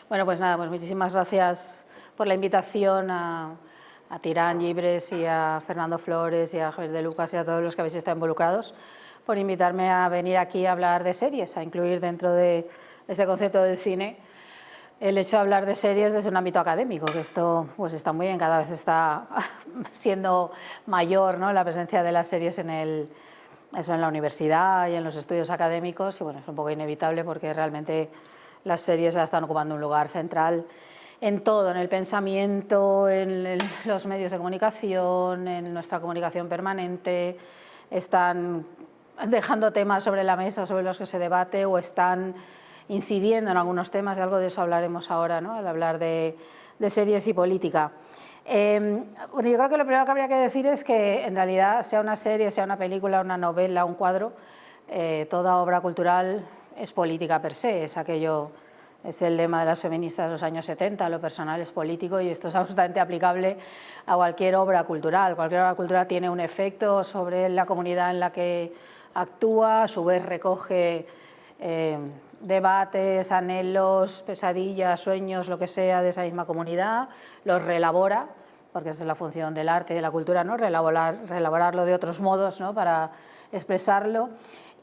Bueno, pues nada, pues muchísimas gracias por la invitación a Tirán Llibres y a Fernando Flores y a Javier de Lucas y a todos los que habéis estado involucrados, por invitarme a venir aquí a hablar de series, a incluir dentro de este concepto del cine el hecho de hablar de series desde un ámbito académico, que esto pues está muy bien, cada vez está siendo mayor, ¿no?, la presencia de las series en la universidad y en los estudios académicos, y bueno, es un poco inevitable porque realmente las series están ocupando un lugar central en todo, en el pensamiento, en los medios de comunicación, en nuestra comunicación permanente, están dejando temas sobre la mesa sobre los que se debate o están incidiendo en algunos temas, de algo de eso hablaremos ahora, ¿no?, al hablar de series y política. Bueno, yo creo que lo primero que habría que decir es que en realidad, sea una serie, sea una película, una novela, un cuadro, toda obra cultural es política per se, es el lema de las feministas de los años 70, lo personal es político, y esto es absolutamente aplicable a cualquier obra cultural. Cualquier obra cultural tiene un efecto sobre la comunidad en la que actúa, a su vez recoge debates, anhelos, pesadillas, sueños, lo que sea de esa misma comunidad, los reelabora, porque esa es la función del arte y de la cultura, ¿no?, reelaborarlo de otros modos, ¿no?, para expresarlo.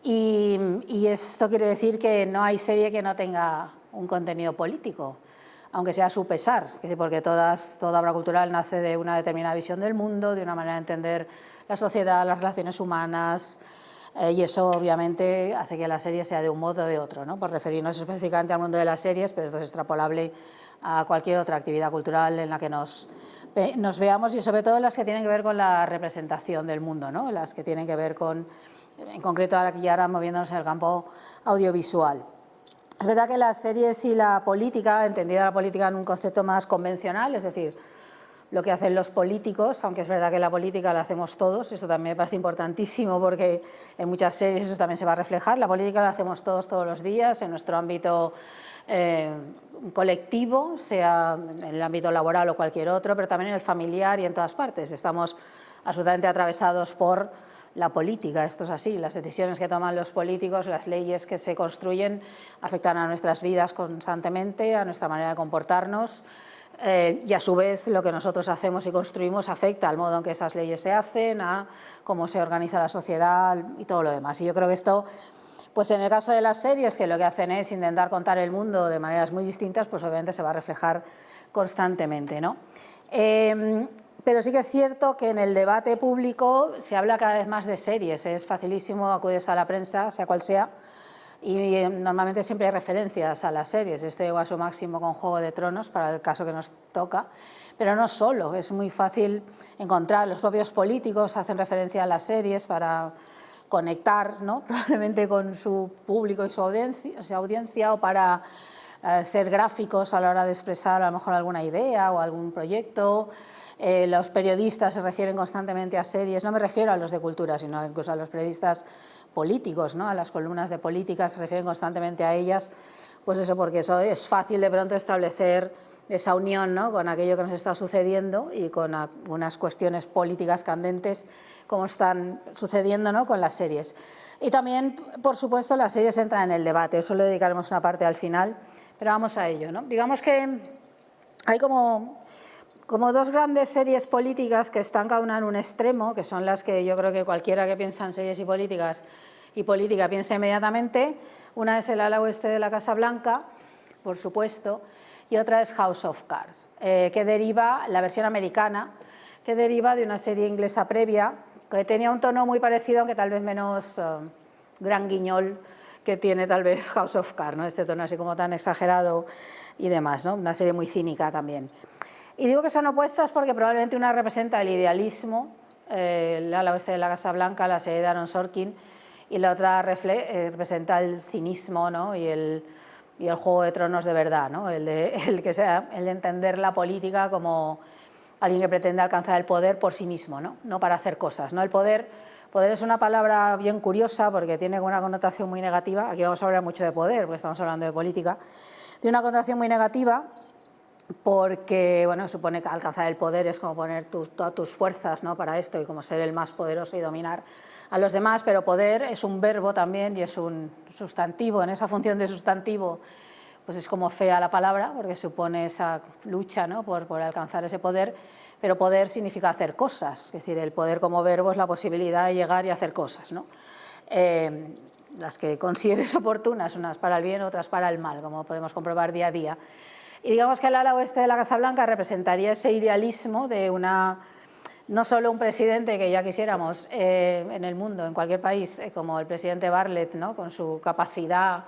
Y esto quiere decir que no hay serie que no tenga un contenido político, aunque sea a su pesar, porque toda obra cultural nace de una determinada visión del mundo, de una manera de entender la sociedad, las relaciones humanas, y eso obviamente hace que la serie sea de un modo o de otro, ¿no?, por referirnos específicamente al mundo de las series, pero esto es extrapolable a cualquier otra actividad cultural en la que nos veamos, y sobre todo las que tienen que ver con la representación del mundo, ¿no?, las que tienen que ver con, en concreto ahora moviéndonos en el campo audiovisual. Es verdad que las series y la política, entendida la política en un concepto más convencional, es decir, lo que hacen los políticos, aunque es verdad que la política la hacemos todos, eso también me parece importantísimo porque en muchas series eso también se va a reflejar, la política la hacemos todos los días, en nuestro ámbito colectivo, sea en el ámbito laboral o cualquier otro, pero también en el familiar y en todas partes. Estamos absolutamente atravesados por la política, esto es así, las decisiones que toman los políticos, las leyes que se construyen afectan a nuestras vidas constantemente, a nuestra manera de comportarnos, y a su vez lo que nosotros hacemos y construimos afecta al modo en que esas leyes se hacen, a cómo se organiza la sociedad y todo lo demás. Y yo creo que esto, pues en el caso de las series, que lo que hacen es intentar contar el mundo de maneras muy distintas, pues obviamente se va a reflejar constantemente, ¿no? Pero sí que es cierto que en el debate público se habla cada vez más de series, es facilísimo, acudes a la prensa, sea cual sea, y normalmente siempre hay referencias a las series. Esto llegó a su máximo con Juego de Tronos, para el caso que nos toca, pero no solo, es muy fácil encontrar, los propios políticos hacen referencia a las series para conectar, ¿no?, probablemente con su público y su audiencia, o para ser gráficos a la hora de expresar a lo mejor alguna idea o algún proyecto. Los periodistas se refieren constantemente a series, no me refiero a los de cultura, sino incluso a los periodistas políticos, ¿no?, a las columnas de política, se refieren constantemente a ellas, pues eso, porque eso es fácil de pronto establecer esa unión, ¿no?, con aquello que nos está sucediendo y con algunas cuestiones políticas candentes como están sucediendo, ¿no?, con las series. Y también, por supuesto, las series entran en el debate, eso le dedicaremos una parte al final, pero vamos a ello, ¿no? Digamos que hay como dos grandes series políticas que están cada una en un extremo, que son las que yo creo que cualquiera que piensa en series y política piensa inmediatamente. Una es el ala oeste de la Casa Blanca, por supuesto, y otra es House of Cards, que deriva, la versión americana, que deriva de una serie inglesa previa, que tenía un tono muy parecido, aunque tal vez menos gran guiñol que tiene tal vez House of Cards, ¿no?, este tono así como tan exagerado y demás, ¿no?, una serie muy cínica también. Y digo que son opuestas porque probablemente una representa el idealismo, el ala oeste de la Casa Blanca, la serie de Aaron Sorkin, y la otra representa el cinismo, ¿no?, y el Juego de Tronos de verdad, ¿no?, el de entender la política como alguien que pretende alcanzar el poder por sí mismo, no para hacer cosas, ¿no? El poder es una palabra bien curiosa porque tiene una connotación muy negativa. Aquí vamos a hablar mucho de poder porque estamos hablando de política. Tiene una connotación muy negativa porque, bueno, supone que alcanzar el poder es como poner todas tus fuerzas, ¿no?, para esto, y como ser el más poderoso y dominar a los demás, pero poder es un verbo también y es un sustantivo. En esa función de sustantivo pues es como fea la palabra, porque supone esa lucha, ¿no?, por alcanzar ese poder, pero poder significa hacer cosas, es decir, el poder como verbo es la posibilidad de llegar y hacer cosas, ¿no? Las que consideres oportunas, unas para el bien, otras para el mal, como podemos comprobar día a día. Y digamos que el ala oeste de la Casa Blanca representaría ese idealismo de no solo un presidente que ya quisiéramos en el mundo, en cualquier país, como el presidente Bartlett, ¿no?, con su capacidad,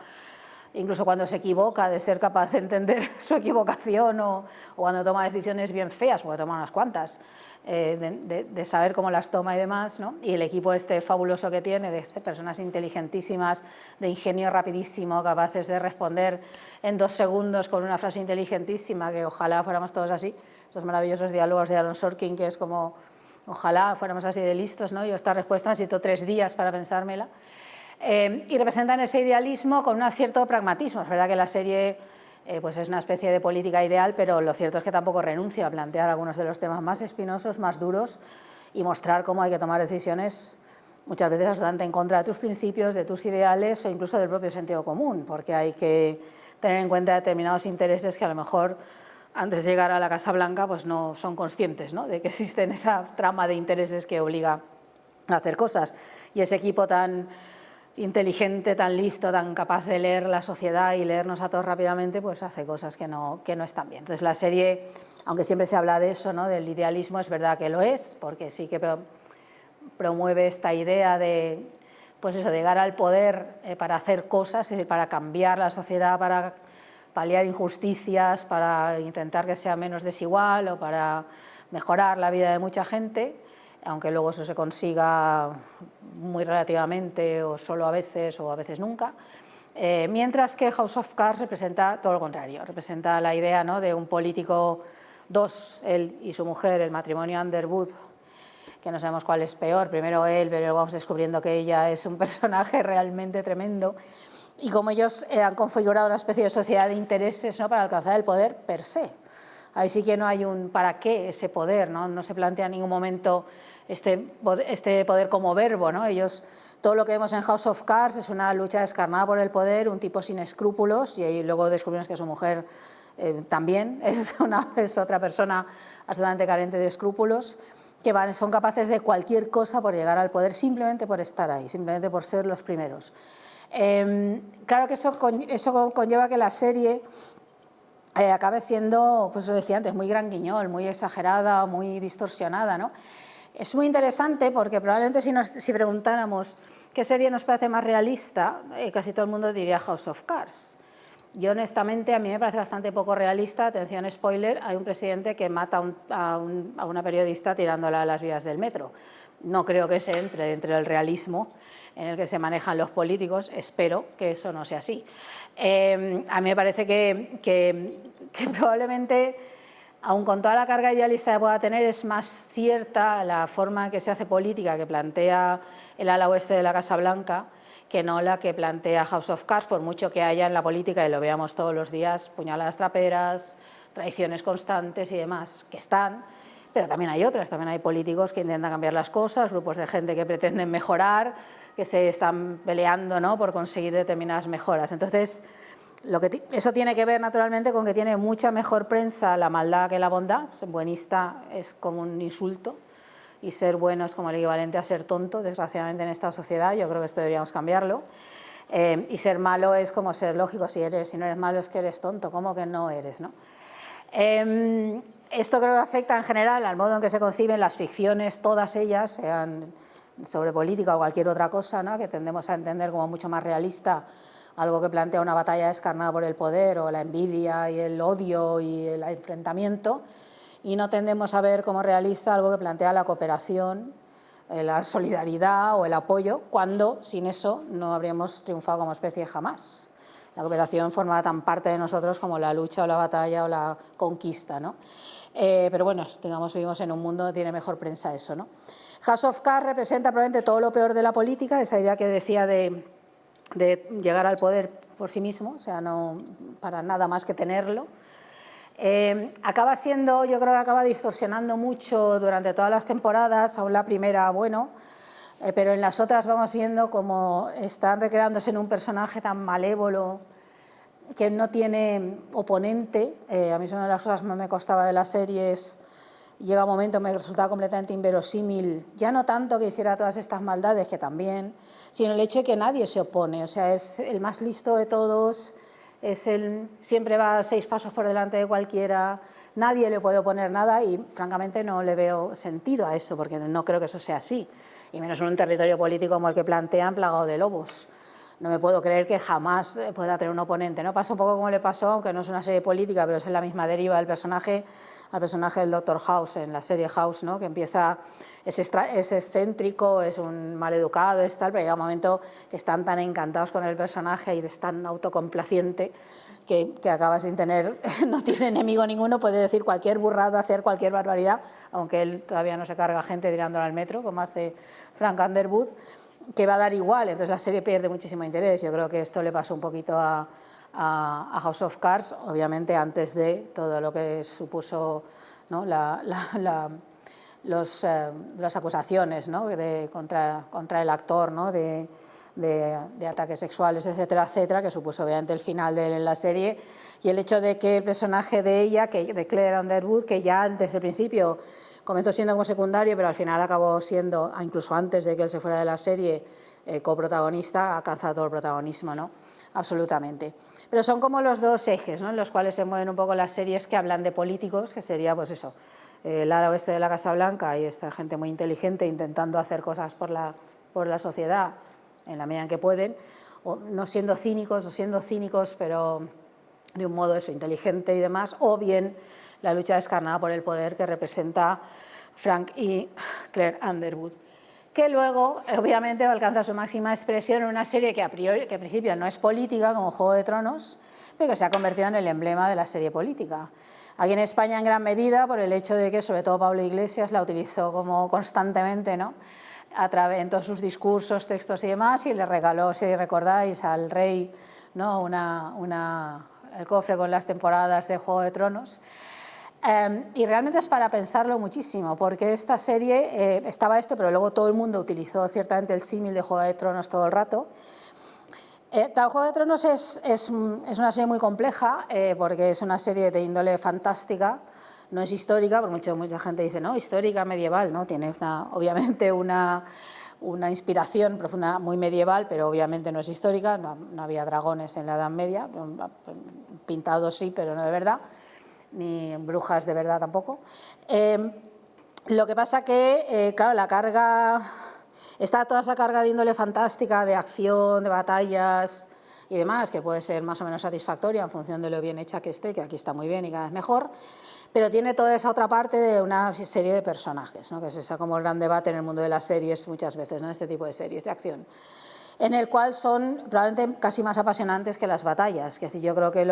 incluso cuando se equivoca, de ser capaz de entender su equivocación, o cuando toma decisiones bien feas, porque toma unas cuantas, de saber cómo las toma y demás, ¿no? Y el equipo este fabuloso que tiene, de personas inteligentísimas, de ingenio rapidísimo, capaces de responder en 2 segundos con una frase inteligentísima, que ojalá fuéramos todos así, esos maravillosos diálogos de Aaron Sorkin, que es como, ojalá fuéramos así de listos, ¿no? Yo esta respuesta necesito 3 días para pensármela. Y representan ese idealismo con un cierto pragmatismo. Es verdad que la serie pues es una especie de política ideal, pero lo cierto es que tampoco renuncia a plantear algunos de los temas más espinosos, más duros, y mostrar cómo hay que tomar decisiones muchas veces absolutamente en contra de tus principios, de tus ideales o incluso del propio sentido común, porque hay que tener en cuenta determinados intereses que a lo mejor antes de llegar a la Casa Blanca pues no son conscientes, ¿no?, de que existen esa trama de intereses que obliga a hacer cosas. Y ese equipo tan inteligente, tan listo, tan capaz de leer la sociedad y leernos a todos rápidamente, pues hace cosas que no están bien. Entonces la serie, aunque siempre se habla de eso, ¿no?, del idealismo, es verdad que lo es, porque sí que promueve esta idea de, pues eso, de llegar al poder para hacer cosas, es decir, para cambiar la sociedad, para paliar injusticias, para intentar que sea menos desigual o para mejorar la vida de mucha gente, aunque luego eso se consiga muy relativamente o solo a veces o a veces nunca, mientras que House of Cards representa todo lo contrario, representa la idea, ¿no?, de un político, él y su mujer, el matrimonio Underwood, que no sabemos cuál es peor, primero él, pero luego vamos descubriendo que ella es un personaje realmente tremendo, y como ellos han configurado una especie de sociedad de intereses, ¿no?, para alcanzar el poder per se. Ahí sí que no hay un para qué ese poder, ¿no? No se plantea en ningún momento este poder como verbo, ¿no? Ellos, todo lo que vemos en House of Cards es una lucha descarnada por el poder, un tipo sin escrúpulos, y ahí luego descubrimos que su mujer también es otra persona absolutamente carente de escrúpulos, que son capaces de cualquier cosa por llegar al poder, simplemente por estar ahí, simplemente por ser los primeros. Claro que eso conlleva que la serie acabe siendo, pues lo decía antes, muy gran guiñol, muy exagerada, muy distorsionada, ¿no? Es muy interesante porque probablemente si preguntáramos qué serie nos parece más realista, casi todo el mundo diría House of Cards. Yo honestamente, a mí me parece bastante poco realista, atención spoiler, hay un presidente que mata a una periodista tirándola a las vías del metro. No creo que se entre dentro del realismo en el que se manejan los políticos, espero que eso no sea así. A mí me parece que probablemente, aun con toda la carga idealista que pueda tener, es más cierta la forma en que se hace política que plantea el ala oeste de la Casa Blanca que no la que plantea House of Cards, por mucho que haya en la política, y lo veamos todos los días, puñaladas traperas, traiciones constantes y demás, que están, pero también hay otras, también hay políticos que intentan cambiar las cosas, grupos de gente que pretenden mejorar, que se están peleando, ¿no?, por conseguir determinadas mejoras. Entonces, eso tiene que ver naturalmente con que tiene mucha mejor prensa la maldad que la bondad. Ser buenista es como un insulto y ser bueno es como el equivalente a ser tonto, desgraciadamente, en esta sociedad. Yo creo que esto deberíamos cambiarlo. Y ser malo es como ser lógico, si no eres malo es que eres tonto, ¿cómo que no eres, no? Esto creo que afecta en general al modo en que se conciben las ficciones, todas ellas, sean sobre política o cualquier otra cosa, ¿no?, que tendemos a entender como mucho más realista, algo que plantea una batalla descarnada por el poder o la envidia y el odio y el enfrentamiento, y no tendemos a ver como realista algo que plantea la cooperación, la solidaridad o el apoyo, cuando sin eso no habríamos triunfado como especie jamás. La cooperación forma tan parte de nosotros como la lucha o la batalla o la conquista, ¿no? Pero bueno, digamos, vivimos en un mundo donde tiene mejor prensa eso, ¿no? House of Cards representa probablemente todo lo peor de la política, esa idea que decía de llegar al poder por sí mismo, o sea, no para nada más que tenerlo. Acaba siendo, yo creo que acaba distorsionando mucho durante todas las temporadas, aún la primera, bueno, pero en las otras vamos viendo cómo están recreándose en un personaje tan malévolo, que no tiene oponente. A mí es una de las cosas que más me costaba de la serie, llega un momento me resultaba completamente inverosímil, ya no tanto que hiciera todas estas maldades, que también, sino el hecho de que nadie se opone, o sea, es el más listo de todos, siempre va 6 pasos por delante de cualquiera, nadie le puede oponer nada y francamente no le veo sentido a eso, porque no creo que eso sea así, y menos en un territorio político como el que plantean, plagado de lobos. No me puedo creer que jamás pueda tener un oponente, ¿no? Pasa un poco como le pasó, aunque no es una serie política, pero es en la misma deriva del personaje, al personaje del Dr. House en la serie House, ¿no? Que empieza, es excéntrico, es un maleducado, es tal, pero llega un momento que están tan encantados con el personaje y es tan autocomplaciente que acaba sin tener, no tiene enemigo ninguno, puede decir cualquier burrada, hacer cualquier barbaridad, aunque él todavía no se carga gente tirándola al metro, como hace Frank Underwood, que va a dar igual, entonces la serie pierde muchísimo interés. Yo creo que esto le pasó un poquito a House of Cards, obviamente antes de todo lo que supuso, ¿no? las acusaciones, ¿no? contra el actor, ¿no? de ataques sexuales, etcétera, etcétera, que supuso obviamente el final de él en la serie, y el hecho de que el personaje de ella, de Claire Underwood, que ya desde el principio comenzó siendo como secundario, pero al final acabó siendo, incluso antes de que él se fuera de la serie, coprotagonista, ha alcanzado todo el protagonismo, ¿no? Absolutamente. Pero son como los dos ejes, ¿no? En los cuales se mueven un poco las series que hablan de políticos, que sería pues eso, el ala oeste de la Casa Blanca y esta gente muy inteligente intentando hacer cosas por la sociedad en la medida en que pueden, o no siendo cínicos o siendo cínicos, pero de un modo eso, inteligente y demás, o bien la lucha descarnada por el poder que representa Frank y Claire Underwood, que luego obviamente alcanza su máxima expresión en una serie que en principio no es política, como Juego de Tronos, pero que se ha convertido en el emblema de la serie política. Aquí en España en gran medida por el hecho de que sobre todo Pablo Iglesias la utilizó como constantemente, ¿no? En todos sus discursos, textos y demás, y le regaló, si recordáis, al rey, ¿no? el cofre con las temporadas de Juego de Tronos. Y realmente es para pensarlo muchísimo, porque esta serie estaba esto, pero luego todo el mundo utilizó ciertamente el símil de Juego de Tronos todo el rato. Juego de Tronos es una serie muy compleja, porque es una serie de índole fantástica, no es histórica, por mucha gente dice, no, histórica, medieval, ¿no? Tiene obviamente una inspiración profunda, muy medieval, pero obviamente no es histórica, no había dragones en la Edad Media, pintados sí, pero no de verdad, ni brujas de verdad tampoco. Lo que pasa que, claro, la carga, está toda esa carga de índole fantástica, de acción, de batallas y demás, que puede ser más o menos satisfactoria en función de lo bien hecha que esté, que aquí está muy bien y cada vez mejor, pero tiene toda esa otra parte de una serie de personajes, ¿no? Que es esa como el gran debate en el mundo de las series muchas veces, ¿no? Este tipo de series de acción, en el cual son probablemente casi más apasionantes que las batallas. Es decir, yo creo que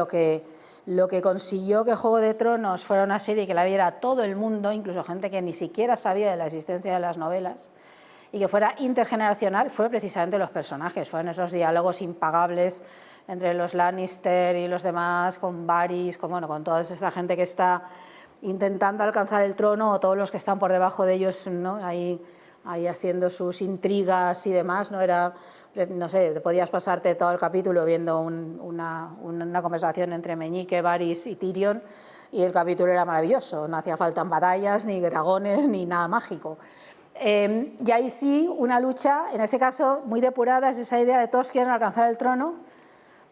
lo que consiguió que Juego de Tronos fuera una serie que la viera todo el mundo, incluso gente que ni siquiera sabía de la existencia de las novelas, y que fuera intergeneracional, fue precisamente los personajes, fueron esos diálogos impagables entre los Lannister y los demás, con Varys, con toda esa gente que está intentando alcanzar el trono, o todos los que están por debajo de ellos, ¿no? ahí haciendo sus intrigas y demás, no sé, podías pasarte todo el capítulo viendo una conversación entre Meñique, Varys y Tyrion, y el capítulo era maravilloso, no hacía falta batallas, ni dragones, ni nada mágico. Y ahí sí, una lucha, en este caso muy depurada, es esa idea de todos quieren alcanzar el trono,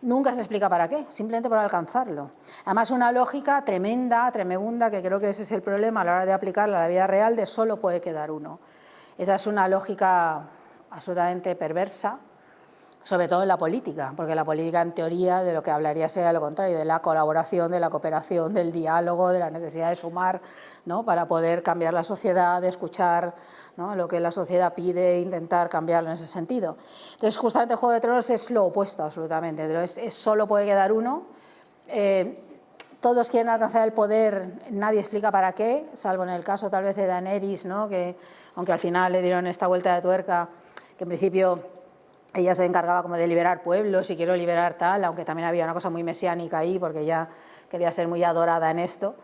nunca se explica para qué, simplemente para alcanzarlo. Además, una lógica tremenda, que creo que ese es el problema a la hora de aplicarla a la vida real, de solo puede quedar uno. Esa es una lógica absolutamente perversa, sobre todo en la política, porque la política en teoría de lo que hablaría sería lo contrario, de la colaboración, de la cooperación, del diálogo, de la necesidad de sumar, ¿no? Para poder cambiar la sociedad, de escuchar, ¿no? Lo que la sociedad pide e intentar cambiarlo en ese sentido. Entonces, justamente Juego de Tronos es lo opuesto absolutamente, solo puede quedar uno. Todos quieren alcanzar el poder, nadie explica para qué, salvo en el caso tal vez de Daenerys, ¿no? Que aunque al final le dieron esta vuelta de tuerca, que en principio ella se encargaba como de liberar pueblos y quiero liberar tal, aunque también había una cosa muy mesiánica ahí, porque ella quería ser muy adorada en esto,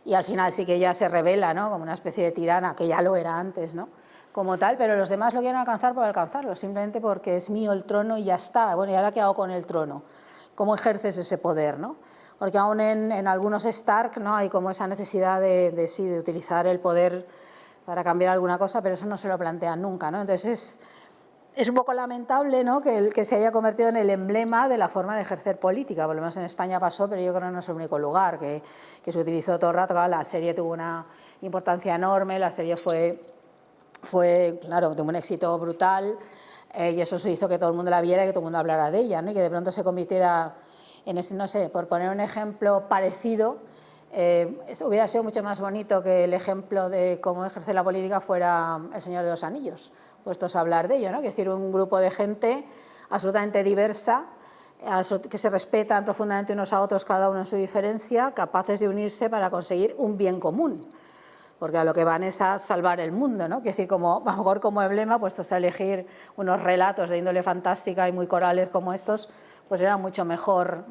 y al final sí que ella se revela, ¿no? Como una especie de tirana, que ya lo era antes, ¿no? Como tal, pero los demás lo quieren alcanzar por alcanzarlo, simplemente porque es mío el trono y ya está. Bueno, ¿y ahora qué hago con el trono? cómo ejerces ese poder, ¿no? Porque aún en algunos Stark, ¿no?, hay como esa necesidad de utilizar el poder para cambiar alguna cosa, pero eso no se lo plantean nunca, ¿no? Entonces es un poco lamentable, ¿no?, que se haya convertido en el emblema de la forma de ejercer política. Por lo menos en España pasó, pero yo creo que no es el único lugar que se utilizó todo el rato. Claro, la serie tuvo una importancia enorme, la serie fue claro, tuvo un éxito brutal, y eso hizo que todo el mundo la viera y que todo el mundo hablara de ella, ¿no?, y que de pronto se convirtiera en ese, no sé, por poner un ejemplo parecido, hubiera sido mucho más bonito que el ejemplo de cómo ejercer la política fuera El Señor de los Anillos, puestos a hablar de ello, ¿no? Es decir, un grupo de gente absolutamente diversa, que se respetan profundamente unos a otros, cada uno en su diferencia, capaces de unirse para conseguir un bien común, porque a lo que van es a salvar el mundo, ¿no? Es decir, como, a lo mejor como emblema, puestos a elegir unos relatos de índole fantástica y muy corales como estos, pues era mucho mejor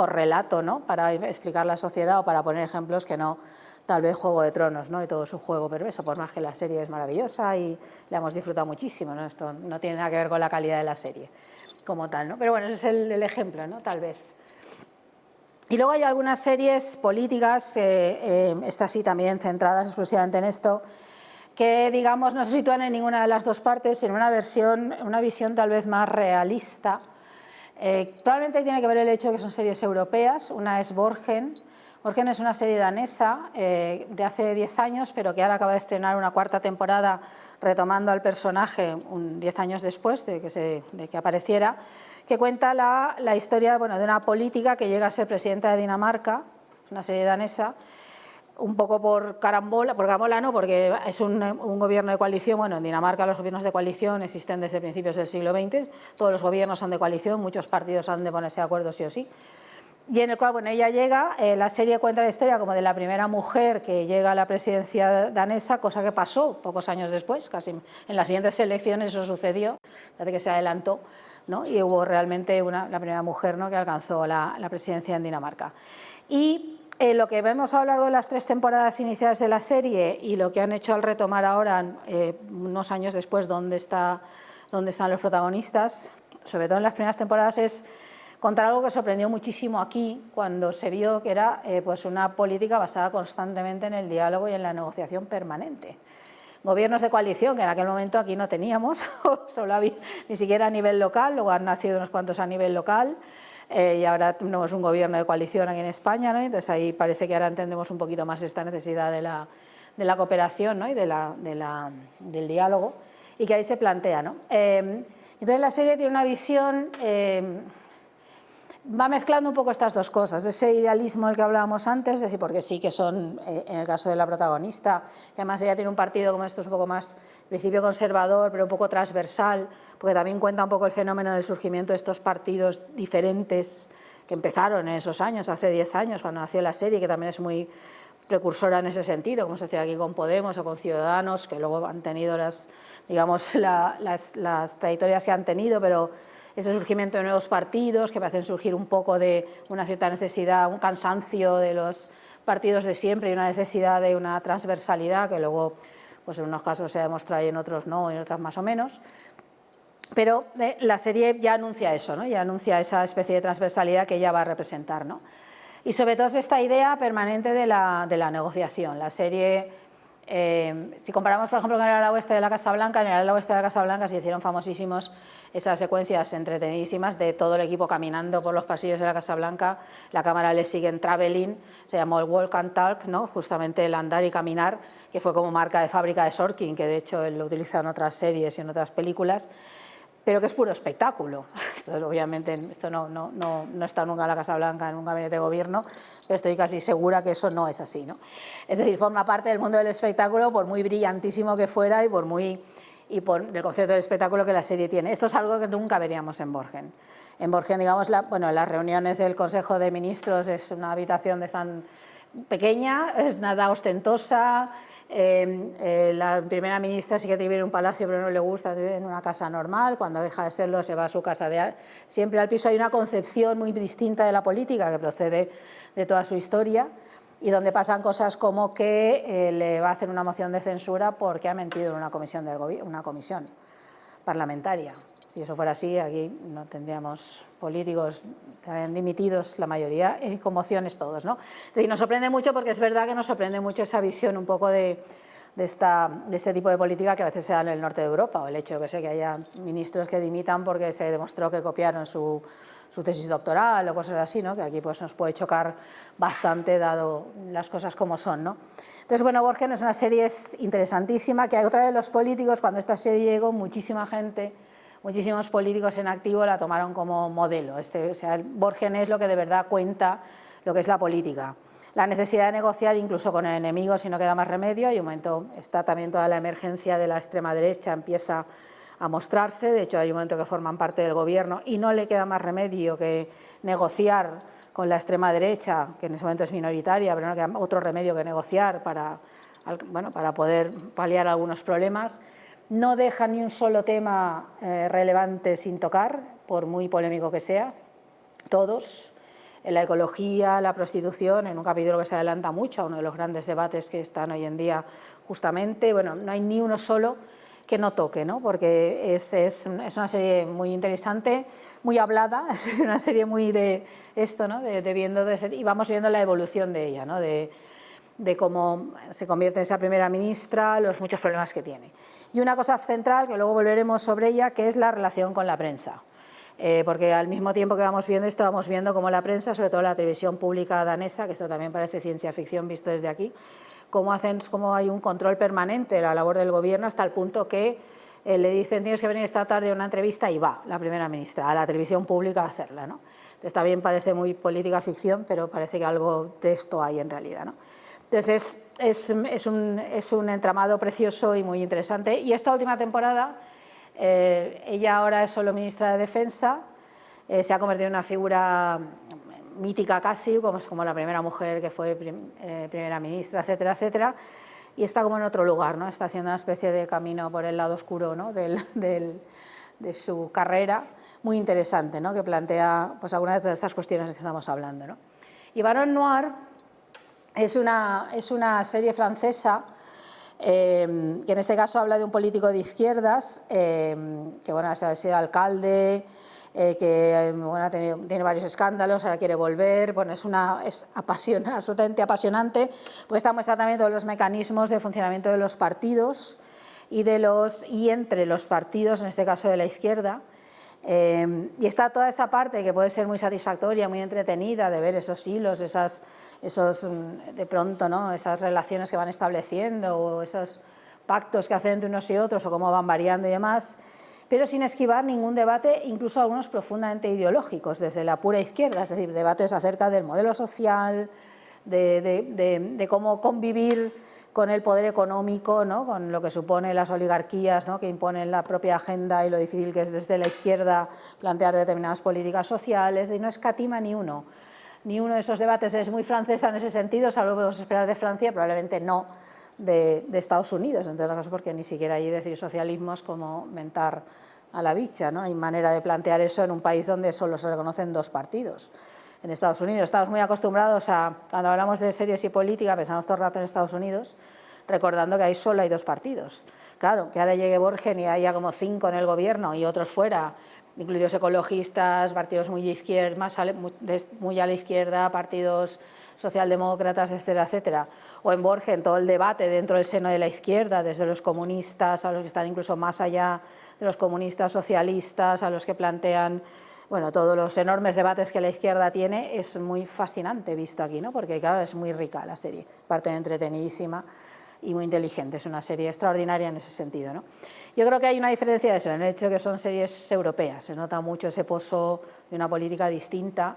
relato, ¿no?, para explicar la sociedad o para poner ejemplos que no tal vez Juego de Tronos, ¿no?, y todo su juego perverso, por más que la serie es maravillosa y la hemos disfrutado muchísimo, ¿no? Esto no tiene nada que ver con la calidad de la serie como tal, ¿no? Pero bueno, ese es el ejemplo, ¿no?, tal vez. Y luego hay algunas series políticas, estas sí también centradas exclusivamente en esto, que digamos no se sitúan en ninguna de las dos partes, en una visión tal vez más realista. Probablemente tiene que ver el hecho de que son series europeas. Una es Borgen. Borgen es una serie danesa de hace 10 años, pero que ahora acaba de estrenar una 4ª temporada retomando al personaje 10 años después de que apareciera, que cuenta la historia, bueno, de una política que llega a ser presidenta de Dinamarca. Es una serie danesa, un poco por carambola no, porque es un gobierno de coalición. Bueno, en Dinamarca los gobiernos de coalición existen desde principios del siglo XX, todos los gobiernos son de coalición, muchos partidos han de ponerse de acuerdo sí o sí, y en el cual, bueno, ella llega, la serie cuenta la historia como de la primera mujer que llega a la presidencia danesa, cosa que pasó pocos años después, casi en las siguientes elecciones eso sucedió, parece que se adelantó, ¿no?, y hubo realmente la primera mujer, ¿no?, que alcanzó la presidencia en Dinamarca. Y lo que vemos a lo largo de las 3 temporadas iniciales de la serie y lo que han hecho al retomar ahora, unos años después, dónde están los protagonistas, sobre todo en las primeras temporadas, es contar algo que sorprendió muchísimo aquí cuando se vio que era pues una política basada constantemente en el diálogo y en la negociación permanente. Gobiernos de coalición, que en aquel momento aquí no teníamos, solo había, ni siquiera a nivel local, luego han nacido unos cuantos a nivel local, y ahora tenemos un gobierno de coalición aquí en España, ¿no? Entonces ahí parece que ahora entendemos un poquito más esta necesidad de la cooperación, ¿no?, y del diálogo, y que ahí se plantea, ¿no? Entonces la serie tiene una visión, va mezclando un poco estas dos cosas, ese idealismo del que hablábamos antes, es decir, porque sí que son, en el caso de la protagonista, que además ella tiene un partido como esto, es un poco más, en principio conservador, pero un poco transversal, porque también cuenta un poco el fenómeno del surgimiento de estos partidos diferentes que empezaron en esos años, hace 10 años, cuando nació la serie, que también es muy precursora en ese sentido, como se hace aquí con Podemos o con Ciudadanos, que luego han tenido las trayectorias que han tenido, pero ese surgimiento de nuevos partidos que hacen surgir un poco de una cierta necesidad, un cansancio de los partidos de siempre y una necesidad de una transversalidad que luego, pues en unos casos se ha demostrado y en otros no, y en otros más o menos. Pero la serie ya anuncia eso, ¿no?, ya anuncia esa especie de transversalidad que ella va a representar, ¿no? Y sobre todo es esta idea permanente de la negociación. La serie, si comparamos por ejemplo con el ala oeste de la Casa Blanca, en el ala oeste de la Casa Blanca se hicieron famosísimos esas secuencias entretenidísimas de todo el equipo caminando por los pasillos de la Casa Blanca, la cámara les sigue en traveling, se llamó el Walk and Talk, ¿no?, justamente el andar y caminar, que fue como marca de fábrica de Sorkin, que de hecho él lo utiliza en otras series y en otras películas, pero que es puro espectáculo. Esto, obviamente, esto no está nunca en la Casa Blanca, en un gabinete de gobierno, pero estoy casi segura que eso no es así, ¿no? Es decir, forma parte del mundo del espectáculo, por muy brillantísimo que fuera y por el concepto del espectáculo que la serie tiene. Esto es algo que nunca veríamos en Borgen. En Borgen, digamos, las reuniones del Consejo de Ministros es una habitación de tan pequeña, es nada ostentosa, la primera ministra sí que vive en un palacio pero no le gusta, vive en una casa normal, cuando deja de serlo se va a su casa siempre al piso. Hay una concepción muy distinta de la política que procede de toda su historia y donde pasan cosas como que le va a hacer una moción de censura porque ha mentido en una comisión parlamentaria. Si eso fuera así, aquí no tendríamos políticos, estarían dimitidos la mayoría, y conmociones todos, ¿no? Es decir, nos sorprende mucho porque es verdad que nos sorprende mucho esa visión un poco de este tipo de política que a veces se da en el norte de Europa, o el hecho que haya ministros que dimitan porque se demostró que copiaron su tesis doctoral o cosas así, ¿no? Que aquí pues nos puede chocar bastante dado las cosas como son, ¿no? Entonces, bueno, Borgen es una serie interesantísima, que otra de los políticos, cuando esta serie llegó, muchísima gente, muchísimos políticos en activo la tomaron como modelo. O sea, Borgen es lo que de verdad cuenta lo que es la política. La necesidad de negociar incluso con el enemigo si no queda más remedio. Hay un momento, está también toda la emergencia de la extrema derecha, empieza a mostrarse. De hecho, hay un momento que forman parte del gobierno y no le queda más remedio que negociar con la extrema derecha, que en ese momento es minoritaria, pero no queda otro remedio que negociar para poder paliar algunos problemas. No deja ni un solo tema relevante sin tocar, por muy polémico que sea, todos. En la ecología, la prostitución, en un capítulo que se adelanta mucho a uno de los grandes debates que están hoy en día justamente, bueno, no hay ni uno solo que no toque, ¿no? Porque es una serie muy interesante, muy hablada, es una serie muy de esto, ¿no? Y vamos viendo la evolución de ella, ¿no? De cómo se convierte en esa primera ministra, los muchos problemas que tiene. Y una cosa central, que luego volveremos sobre ella, que es la relación con la prensa. Porque al mismo tiempo que vamos viendo esto, vamos viendo cómo la prensa, sobre todo la televisión pública danesa, que esto también parece ciencia ficción visto desde aquí, cómo hay un control permanente de la labor del gobierno hasta el punto que le dicen tienes que venir esta tarde a una entrevista y va la primera ministra a la televisión pública a hacerla, ¿no? Entonces también parece muy política ficción, pero parece que algo de esto hay en realidad, ¿no? Entonces es un entramado precioso y muy interesante. Y esta última temporada, ella ahora es solo ministra de Defensa, se ha convertido en una figura mítica casi, como la primera mujer que fue primera ministra, etcétera, etcétera, y está como en otro lugar, ¿no? Está haciendo una especie de camino por el lado oscuro, ¿no? de su carrera, muy interesante, ¿no? Que plantea pues, algunas de estas cuestiones que estamos hablando, ¿no? Y Baron Noir es una serie francesa que en este caso habla de un político de izquierdas que bueno, ha sido alcalde, que bueno, tiene varios escándalos, ahora quiere volver. Bueno, es absolutamente apasionante, pues esta muestra también todos los mecanismos de funcionamiento de los partidos y entre los partidos, en este caso de la izquierda. Y está toda esa parte que puede ser muy satisfactoria, muy entretenida, de ver esos hilos, de pronto, ¿no? Esas relaciones que van estableciendo o esos pactos que hacen entre unos y otros o cómo van variando y demás, pero sin esquivar ningún debate, incluso algunos profundamente ideológicos, desde la pura izquierda, es decir, debates acerca del modelo social, de cómo convivir con el poder económico, ¿no? Con lo que supone las oligarquías, ¿no? Que imponen la propia agenda y lo difícil que es desde la izquierda plantear determinadas políticas sociales, y no escatima ni uno de esos debates. Es muy francesa en ese sentido, salvo que podemos esperar de Francia, probablemente no de Estados Unidos, entre otras cosas porque ni siquiera allí decir socialismo es como mentar a la bicha, ¿no? Hay manera de plantear eso en un país donde solo se reconocen dos partidos. En Estados Unidos estamos muy acostumbrados cuando hablamos de series y política, pensamos todo el rato en Estados Unidos, recordando que ahí solo hay dos partidos. Claro, que ahora llegue Borgen y haya como 5 en el gobierno y otros fuera, incluidos ecologistas, partidos muy de izquierda, muy a la izquierda, partidos socialdemócratas, etcétera, etcétera. O en Borgen todo el debate dentro del seno de la izquierda, desde los comunistas a los que están incluso más allá de los comunistas socialistas, a los que plantean, bueno, todos los enormes debates que la izquierda tiene. Es muy fascinante visto aquí, ¿no? Porque claro, es muy rica la serie, parte de entretenidísima y muy inteligente, es una serie extraordinaria en ese sentido, ¿no? Yo creo que hay una diferencia de eso, en el hecho de que son series europeas, se nota mucho ese pozo de una política distinta,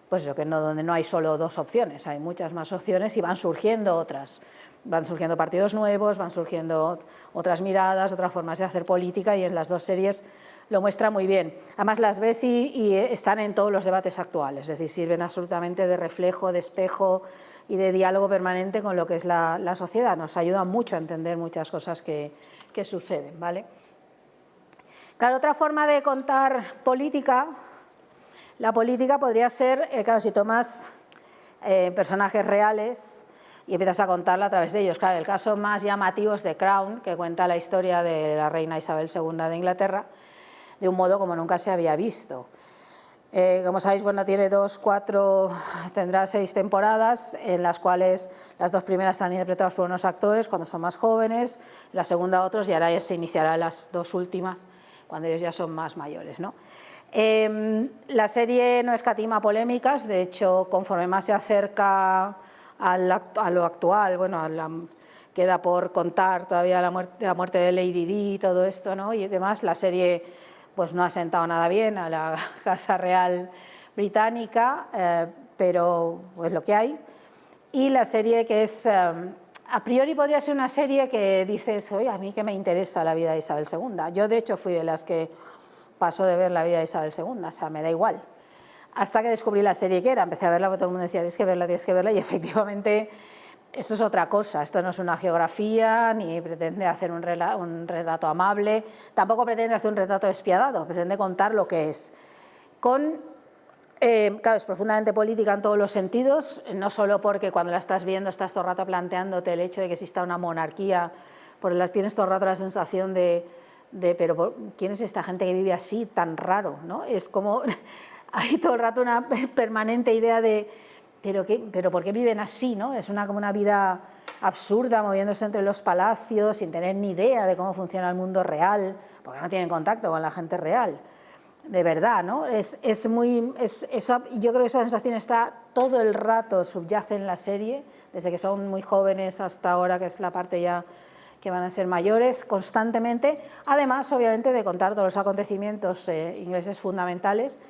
pues eso, donde no hay solo dos opciones, hay muchas más opciones y van surgiendo otras, van surgiendo partidos nuevos, van surgiendo otras miradas, otras formas de hacer política, y en las dos series lo muestra muy bien. Además las ves y están en todos los debates actuales, es decir, sirven absolutamente de reflejo, de espejo y de diálogo permanente con lo que es la sociedad. Nos ayudan mucho a entender muchas cosas que suceden, ¿vale? Claro, otra forma de contar política, la política podría ser, claro, si tomas personajes reales y empiezas a contarla a través de ellos. Claro, el caso más llamativo es The Crown, que cuenta la historia de la reina Isabel II de Inglaterra. de un modo como nunca se había visto. Como sabéis, bueno, tendrá 6 temporadas, en las cuales las 2 primeras están interpretadas por unos actores cuando son más jóvenes, la segunda otros, y ahora ya se iniciarán las 2 últimas cuando ellos ya son más mayores, ¿no? La serie no escatima polémicas, de hecho, conforme más se acerca a lo actual, bueno, queda por contar todavía la muerte de Lady Di y todo esto, ¿no? Y además la serie pues no ha sentado nada bien a la Casa Real británica, pero es lo que hay. Y la serie que es, a priori podría ser una serie que dices, oye, a mí que me interesa la vida de Isabel II. Yo de hecho fui de las que pasó de ver la vida de Isabel II, o sea, me da igual. Hasta que descubrí la serie que era, empecé a verla, porque todo el mundo decía, tienes que verla, y efectivamente esto es otra cosa, esto no es una geografía, ni pretende hacer un retrato amable, tampoco pretende hacer un retrato despiadado, pretende contar lo que es. Claro, es profundamente política en todos los sentidos, no solo porque cuando la estás viendo estás todo el rato planteándote el hecho de que exista una monarquía, porque tienes todo el rato la sensación pero ¿quién es esta gente que vive así, tan raro, ¿no? Es como, hay todo el rato una permanente idea de pero ¿por qué viven así, no? Es como una vida absurda, moviéndose entre los palacios, sin tener ni idea de cómo funciona el mundo real, porque no tienen contacto con la gente real, de verdad, ¿no? Yo creo que esa sensación está todo el rato, subyace en la serie, desde que son muy jóvenes hasta ahora, que es la parte ya que van a ser mayores, constantemente, además, obviamente, de contar todos los acontecimientos ingleses fundamentales,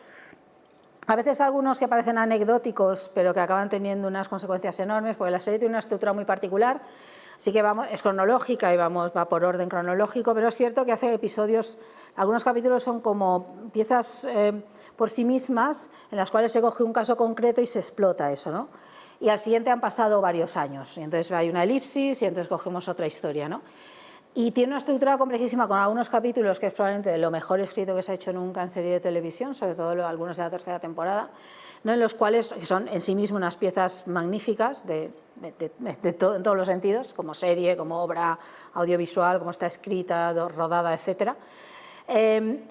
a veces algunos que parecen anecdóticos, pero que acaban teniendo unas consecuencias enormes, porque la serie tiene una estructura muy particular, así que es cronológica y va por orden cronológico, pero es cierto que hace episodios, algunos capítulos son como piezas por sí mismas, en las cuales se coge un caso concreto y se explota eso, ¿no? Y al siguiente han pasado varios años, y entonces hay una elipsis y entonces cogemos otra historia, ¿no? Y tiene una estructura complejísima con algunos capítulos que es probablemente de lo mejor escrito que se ha hecho nunca en serie de televisión, sobre todo algunos de la tercera temporada, ¿no? En los cuales son en sí mismos unas piezas magníficas en todos los sentidos, como serie, como obra audiovisual, como está escrita, rodada, etcétera.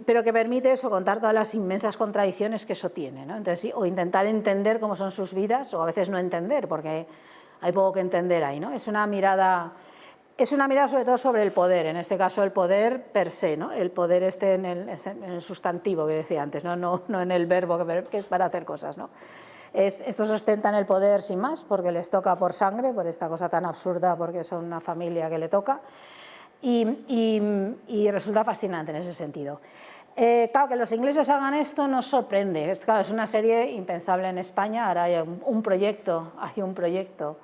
Pero que permite eso, contar todas las inmensas contradicciones que eso tiene, ¿no? Entonces, o intentar entender cómo son sus vidas, o a veces no entender, porque hay poco que entender ahí, ¿no? Es una mirada sobre todo sobre el poder, en este caso el poder per se, ¿no? El poder en el sustantivo que decía antes, no en el verbo que es para hacer cosas, ¿no? Estos ostentan el poder sin más porque les toca por sangre, por esta cosa tan absurda, porque son una familia que le toca, y resulta fascinante en ese sentido. Claro, que los ingleses hagan esto nos sorprende, es una serie impensable en España, ahora hay un proyecto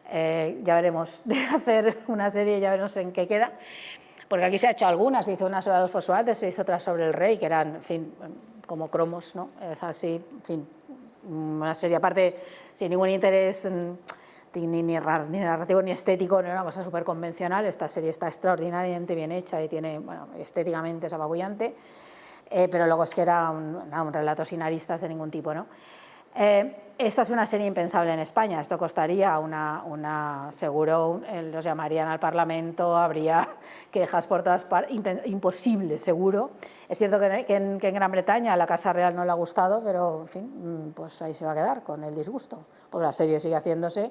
ya veremos, de hacer una serie, ya veremos en qué queda, porque aquí se ha hecho algunas, se hizo una sobre Adolfo Suárez, se hizo otra sobre el rey, que eran, en fin, como cromos, ¿no? Es así, en fin, una serie aparte sin ningún interés ni narrativo ni estético, no era una cosa súper convencional. Esta serie está extraordinariamente bien hecha y tiene, bueno, estéticamente es apabullante, pero luego es que era un relato sin aristas de ningún tipo, ¿no? Esta es una serie impensable en España, esto costaría seguro, los llamarían al Parlamento, habría quejas por todas partes, imposible, seguro. Es cierto que en Gran Bretaña a la Casa Real no le ha gustado, pero en fin, pues ahí se va a quedar con el disgusto, porque la serie sigue haciéndose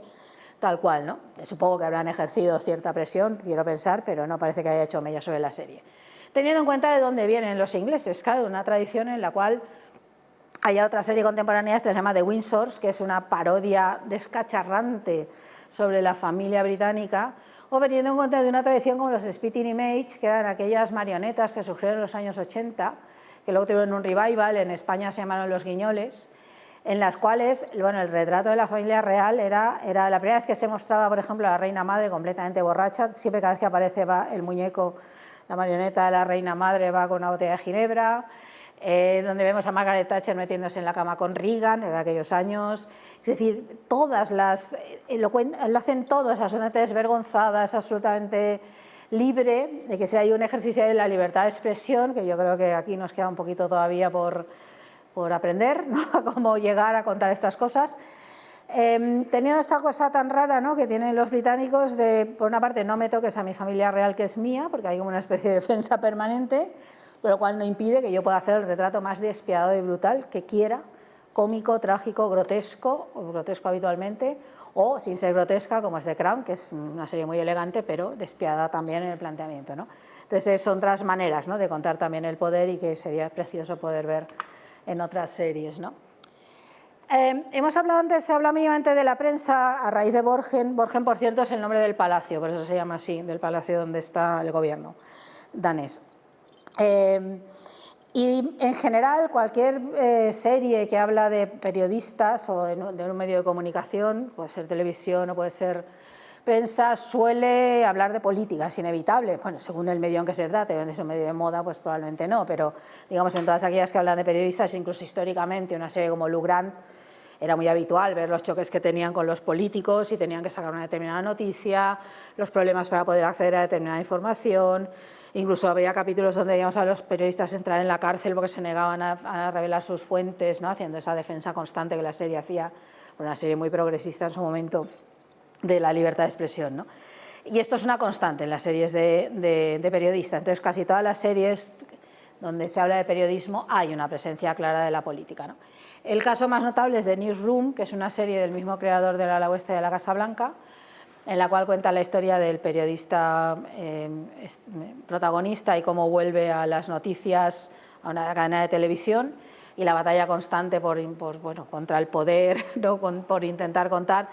tal cual, ¿no? Supongo que habrán ejercido cierta presión, quiero pensar, pero no parece que haya hecho mella sobre la serie. Teniendo en cuenta de dónde vienen los ingleses, claro, una tradición en la cual hay otra serie contemporánea, esta se llama The Windsors, que es una parodia descacharrante sobre la familia británica, o teniendo en cuenta de una tradición como los Spitting Image, que eran aquellas marionetas que surgieron en los años 80, que luego tuvieron un revival, en España se llamaron Los Guiñoles, en las cuales, bueno, el retrato de la familia real era la primera vez que se mostraba, por ejemplo, a la reina madre completamente borracha, siempre cada vez que aparece va el muñeco, la marioneta de la reina madre va con una botella de ginebra, donde vemos a Margaret Thatcher metiéndose en la cama con Reagan en aquellos años. Es decir, todas lo hacen todas, absolutamente desvergonzadas, absolutamente libre, de que sea hay un ejercicio de la libertad de expresión, que yo creo que aquí nos queda un poquito todavía por aprender, ¿no? A cómo llegar a contar estas cosas. Teniendo esta cosa tan rara, ¿no?, que tienen los británicos de, por una parte, no me toques a mi familia real que es mía, porque hay como una especie de defensa permanente. pero lo cual no impide que yo pueda hacer el retrato más despiadado y brutal que quiera, cómico, trágico, grotesco, o grotesco habitualmente, o sin ser grotesca, como es The Crown, que es una serie muy elegante, pero despiadada también en el planteamiento, ¿no? Entonces son otras maneras, ¿no?, de contar también el poder y que sería precioso poder ver en otras series, ¿no? Hemos hablado antes, se habla mínimamente de la prensa a raíz de Borgen. Borgen, por cierto, es el nombre del palacio, por eso se llama así, del palacio donde está el gobierno danés. Y en general cualquier serie que habla de periodistas o de un medio de comunicación, puede ser televisión o puede ser prensa, suele hablar de política, es inevitable, bueno, según el medio en que se trate, si es un medio de moda pues probablemente no, pero digamos en todas aquellas que hablan de periodistas, incluso históricamente una serie como Lou Grant, era muy habitual ver los choques que tenían con los políticos y tenían que sacar una determinada noticia, los problemas para poder acceder a determinada información. Incluso había capítulos donde veíamos a los periodistas entrar en la cárcel porque se negaban a revelar sus fuentes, ¿no?, haciendo esa defensa constante que la serie hacía, una serie muy progresista en su momento, de la libertad de expresión, ¿no? Y esto es una constante en las series de periodistas. Entonces, casi todas las series donde se habla de periodismo hay una presencia clara de la política, ¿no? El caso más notable es The Newsroom, que es una serie del mismo creador del ala oeste de la Casa Blanca, en la cual cuenta la historia del periodista protagonista y cómo vuelve a las noticias a una cadena de televisión y la batalla constante bueno, contra el poder, ¿no?, por intentar contar.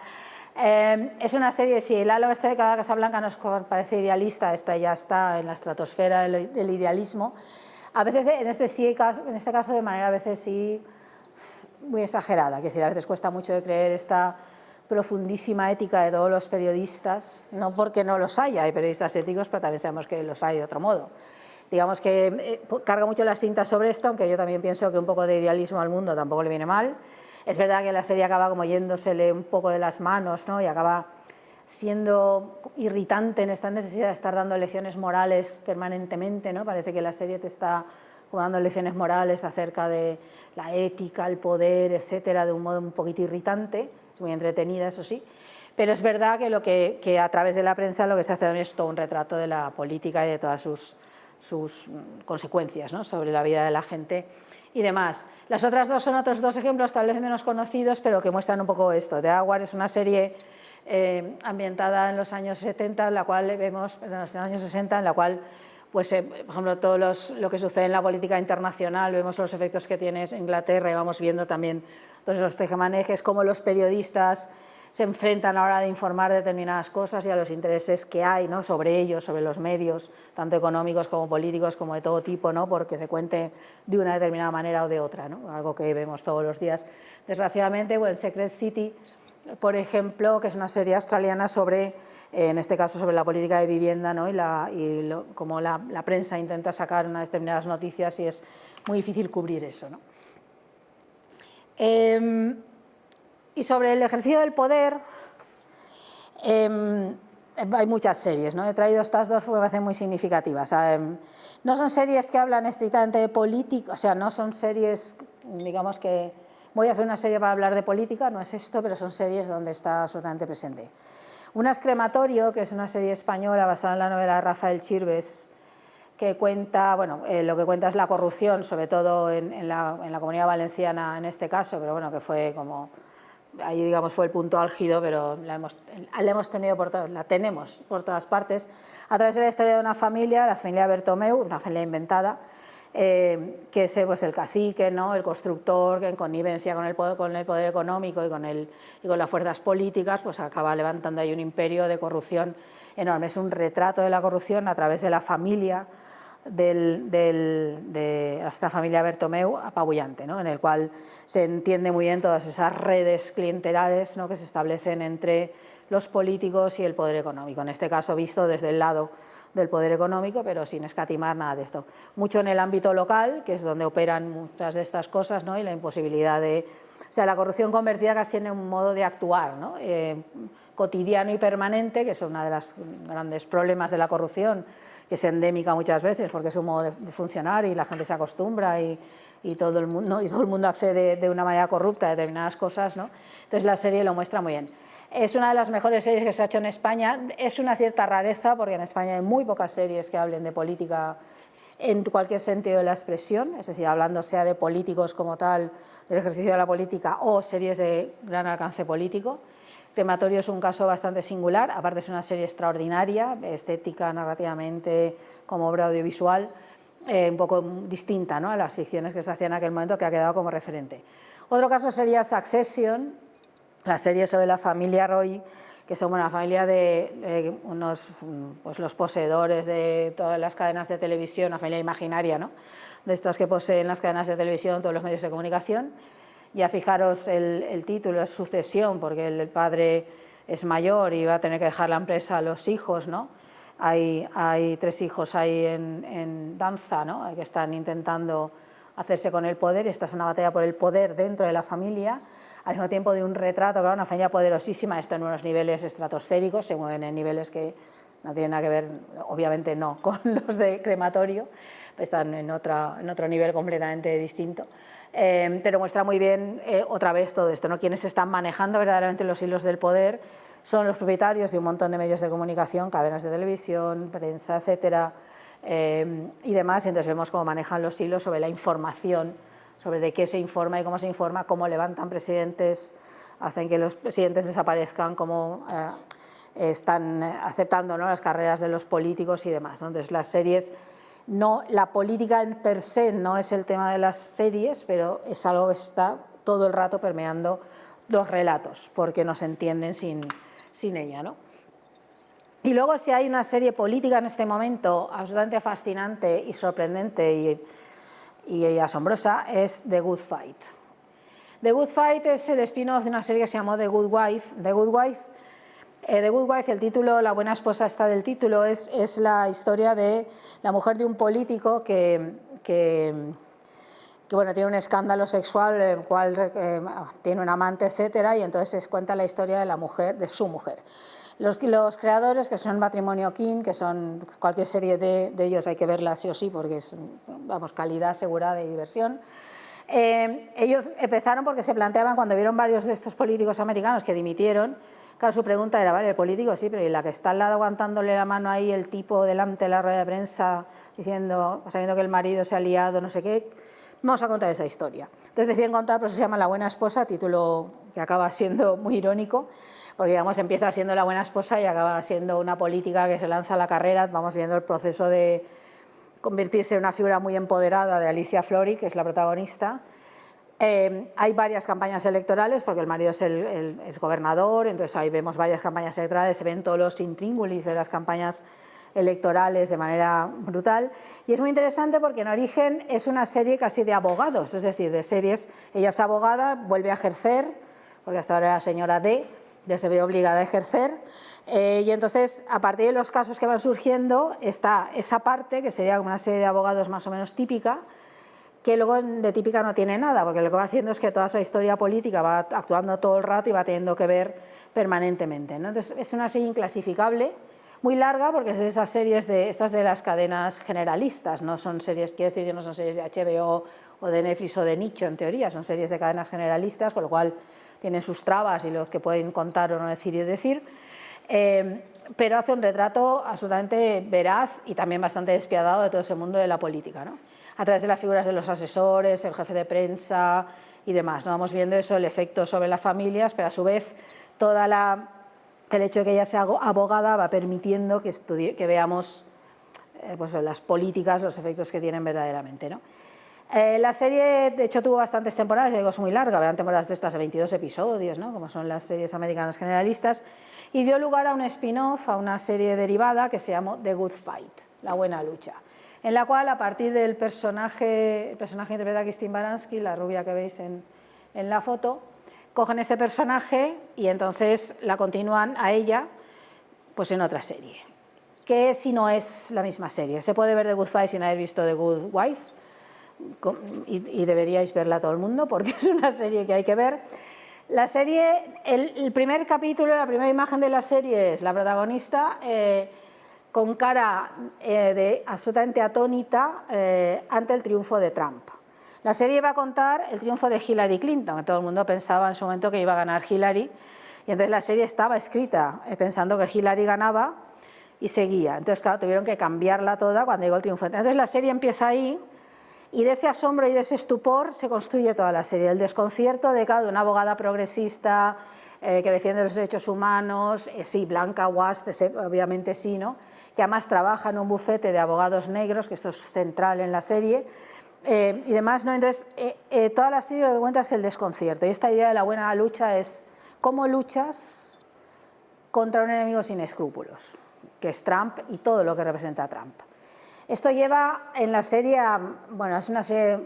Es una serie, si el ala oeste de la Casa Blanca nos parece idealista, esta ya está en la estratosfera del idealismo. A veces, en este caso de manera a veces sí muy exagerada, es decir, a veces cuesta mucho de creer esta profundísima ética de todos los periodistas, no porque no los haya, hay periodistas éticos, pero también sabemos que los hay de otro modo. Digamos que carga mucho las tintas sobre esto, aunque yo también pienso que un poco de idealismo al mundo tampoco le viene mal. Es verdad que la serie acaba como yéndosele un poco de las manos, ¿no?, y acaba siendo irritante en esta necesidad de estar dando lecciones morales permanentemente, ¿no? Parece que la serie te está dando lecciones morales acerca de la ética, el poder, etcétera, de un modo un poquito irritante, es muy entretenida, eso sí, pero es verdad que a través de la prensa lo que se hace es todo un retrato de la política y de todas sus consecuencias, ¿no?, sobre la vida de la gente y demás. Las otras dos son otros dos ejemplos tal vez menos conocidos, pero que muestran un poco esto. The Hour es una serie ambientada en los años 70, en la cual vemos, en los años 60, en la cual, pues, por ejemplo, todo lo que sucede en la política internacional, vemos los efectos que tiene Inglaterra y vamos viendo también todos los tejemanejes, cómo los periodistas se enfrentan a la hora de informar determinadas cosas y a los intereses que hay, ¿no?, sobre ellos, sobre los medios, tanto económicos como políticos, como de todo tipo, ¿no?, porque se cuente de una determinada manera o de otra, ¿no?, algo que vemos todos los días. Desgraciadamente, bueno, Secret City, por ejemplo, que es una serie australiana sobre, en este caso, sobre la política de vivienda, ¿no?, cómo la prensa intenta sacar unas determinadas noticias y es muy difícil cubrir eso, ¿no? Y sobre el ejercicio del poder, hay muchas series, ¿no? He traído estas dos porque me parecen muy significativas. No son series que hablan estrictamente de política, o sea, no son series, digamos que voy a hacer una serie para hablar de política, no es esto, pero son series donde está absolutamente presente. Una es Crematorio, que es una serie española basada en la novela de Rafael Chirves, que cuenta, bueno, lo que cuenta es la corrupción, sobre todo en la Comunidad Valenciana en este caso, pero bueno, que fue como, ahí digamos fue el punto álgido, pero la tenemos por todas partes, a través de la historia de una familia, la familia Bertomeu, una familia inventada, que es pues, el cacique, ¿no?, el constructor, que en connivencia con el poder económico y con las fuerzas políticas, pues acaba levantando ahí un imperio de corrupción enorme. Es un retrato de la corrupción a través de la familia de esta familia Bertomeu apabullante, ¿no?, en el cual se entiende muy bien todas esas redes clientelares, ¿no?, que se establecen entre los políticos y el poder económico, en este caso visto desde el lado del poder económico, pero sin escatimar nada de esto. Mucho en el ámbito local, que es donde operan muchas de estas cosas, ¿no?, y la imposibilidad de... O sea, la corrupción convertida casi en un modo de actuar, ¿no?, cotidiano y permanente, que es uno de los grandes problemas de la corrupción, que es endémica muchas veces porque es un modo de funcionar y la gente se acostumbra y todo el mundo accede de una manera corrupta a determinadas cosas, ¿no? Entonces la serie lo muestra muy bien. Es una de las mejores series que se ha hecho en España. Es una cierta rareza porque en España hay muy pocas series que hablen de política en cualquier sentido de la expresión, es decir, hablando sea de políticos como tal, del ejercicio de la política o series de gran alcance político. Crematorio es un caso bastante singular, aparte es una serie extraordinaria, estética, narrativamente, como obra audiovisual, un poco distinta, ¿no?, a las ficciones que se hacían en aquel momento, que ha quedado como referente. Otro caso sería Succession, la serie sobre la familia Roy, que son una familia de pues los poseedores de todas las cadenas de televisión, una familia imaginaria, ¿no?, de estos que poseen las cadenas de televisión, todos los medios de comunicación. Ya fijaros, el título es Sucesión, porque el padre es mayor y va a tener que dejar la empresa a los hijos, ¿no? Hay 3 hijos ahí en danza, ¿no?, que están intentando hacerse con el poder, y esta es una batalla por el poder dentro de la familia, al mismo tiempo de un retrato, claro, una familia poderosísima, esto en unos niveles estratosféricos, se mueven en niveles que no tienen nada que ver, obviamente no, con los de Crematorio, están en otro nivel completamente distinto. Pero muestra muy bien otra vez todo esto, ¿no? Quienes están manejando verdaderamente los hilos del poder son los propietarios de un montón de medios de comunicación, cadenas de televisión, prensa, etcétera, y demás. Y entonces vemos cómo manejan los hilos sobre la información, sobre de qué se informa y cómo se informa, cómo levantan presidentes, hacen que los presidentes desaparezcan, cómo están aceptando, ¿no?, las carreras de los políticos y demás, ¿no? Entonces las series, no, la política per se no es el tema de las series, pero es algo que está todo el rato permeando los relatos, porque no se entienden sin ella, ¿no? Y luego, si hay una serie política en este momento absolutamente fascinante y sorprendente y asombrosa, es The Good Fight. The Good Fight es el spin-off de una serie que se llamó The Good Wife. The Good Wife, el título, la buena esposa está del título, es la historia de la mujer de un político que bueno, tiene un escándalo sexual, el cual tiene un amante, etcétera, y entonces cuenta la historia de la mujer, de su mujer. Los creadores, que son Matrimonio King, que son cualquier serie de ellos hay que verla sí o sí, porque es, vamos, calidad asegurada y diversión. Ellos empezaron porque se planteaban, cuando vieron varios de estos políticos americanos que dimitieron, claro, su pregunta era, vale, el político sí, pero ¿y la que está al lado aguantándole la mano ahí, el tipo delante de la rueda de prensa, sabiendo que el marido se ha liado, no sé qué? Vamos a contar esa historia. Entonces deciden contar, por eso se llama La buena esposa, título que acaba siendo muy irónico, porque digamos empieza siendo la buena esposa y acaba siendo una política que se lanza a la carrera. Vamos viendo el proceso de convertirse en una figura muy empoderada de Alicia Florey, que es la protagonista. Hay varias campañas electorales, porque el marido es gobernador, entonces ahí vemos varias campañas electorales, se ven todos los intríngulis de las campañas electorales de manera brutal, y es muy interesante porque en origen es una serie casi de abogados, es decir, de series, ella es abogada, vuelve a ejercer, porque hasta ahora era señora D, ya se ve obligada a ejercer, y entonces a partir de los casos que van surgiendo está esa parte que sería una serie de abogados más o menos típica, que luego de típica no tiene nada, porque lo que va haciendo es que toda esa historia política va actuando todo el rato y va teniendo que ver permanentemente, ¿no? Entonces es una serie inclasificable, muy larga, porque es de esas series estas de las cadenas generalistas, no son series, quiero decir que no son series de HBO o de Netflix o de nicho en teoría, son series de cadenas generalistas, con lo cual tienen sus trabas y los que pueden contar o no decir y decir, pero hace un retrato absolutamente veraz y también bastante despiadado de todo ese mundo de la política, ¿no? A través de las figuras de los asesores, el jefe de prensa y demás, ¿no? Vamos viendo eso, el efecto sobre las familias, pero a su vez el hecho de que ella sea abogada va permitiendo que veamos pues las políticas, los efectos que tienen verdaderamente, ¿no? La serie, de hecho, tuvo bastantes temporadas, ya digo, es muy larga, habrán temporadas de estas de 22 episodios, ¿no?, como son las series americanas generalistas, y dio lugar a un spin-off, a una serie derivada que se llamó The Good Fight, la buena lucha, en la cual, a partir del personaje interpretado a Christine Baranski, la rubia que veis en la foto, cogen este personaje y entonces la continúan a ella pues en otra serie, que si no es la misma serie. Se puede ver The Good Fight sin haber visto The Good Wife, y deberíais verla todo el mundo porque es una serie que hay que ver. La serie, el primer capítulo, la primera imagen de la serie es la protagonista con cara de absolutamente atónita ante el triunfo de Trump. La serie va a contar el triunfo de Hillary Clinton, que todo el mundo pensaba en su momento que iba a ganar Hillary, y entonces la serie estaba escrita pensando que Hillary ganaba, y seguía. Entonces, claro, tuvieron que cambiarla toda cuando llegó el triunfante. Entonces la serie empieza ahí y de ese asombro y de ese estupor se construye toda la serie. El desconcierto de, claro, de una abogada progresista que defiende los derechos humanos, sí, blanca, WASP, obviamente sí, ¿no? Que además trabaja en un bufete de abogados negros, que esto es central en la serie, y demás, ¿no? Entonces, toda la serie lo que cuenta es el desconcierto. Y esta idea de la buena lucha es cómo luchas contra un enemigo sin escrúpulos, que es Trump y todo lo que representa Trump. Esto lleva en la serie, bueno, es una serie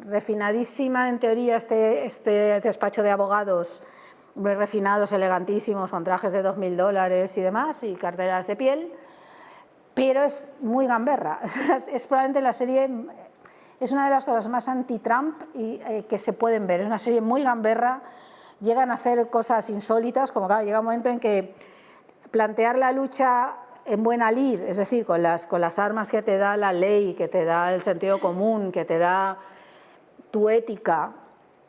refinadísima en teoría, este despacho de abogados muy refinados, elegantísimos, con trajes de $2000 y demás, y carteras de piel, pero es muy gamberra. Es probablemente la serie, es una de las cosas más anti-Trump que se pueden ver. Es una serie muy gamberra, llegan a hacer cosas insólitas, como claro, llega un momento en que plantear la lucha en buena lid, es decir, con las armas que te da la ley, que te da el sentido común, que te da tu ética,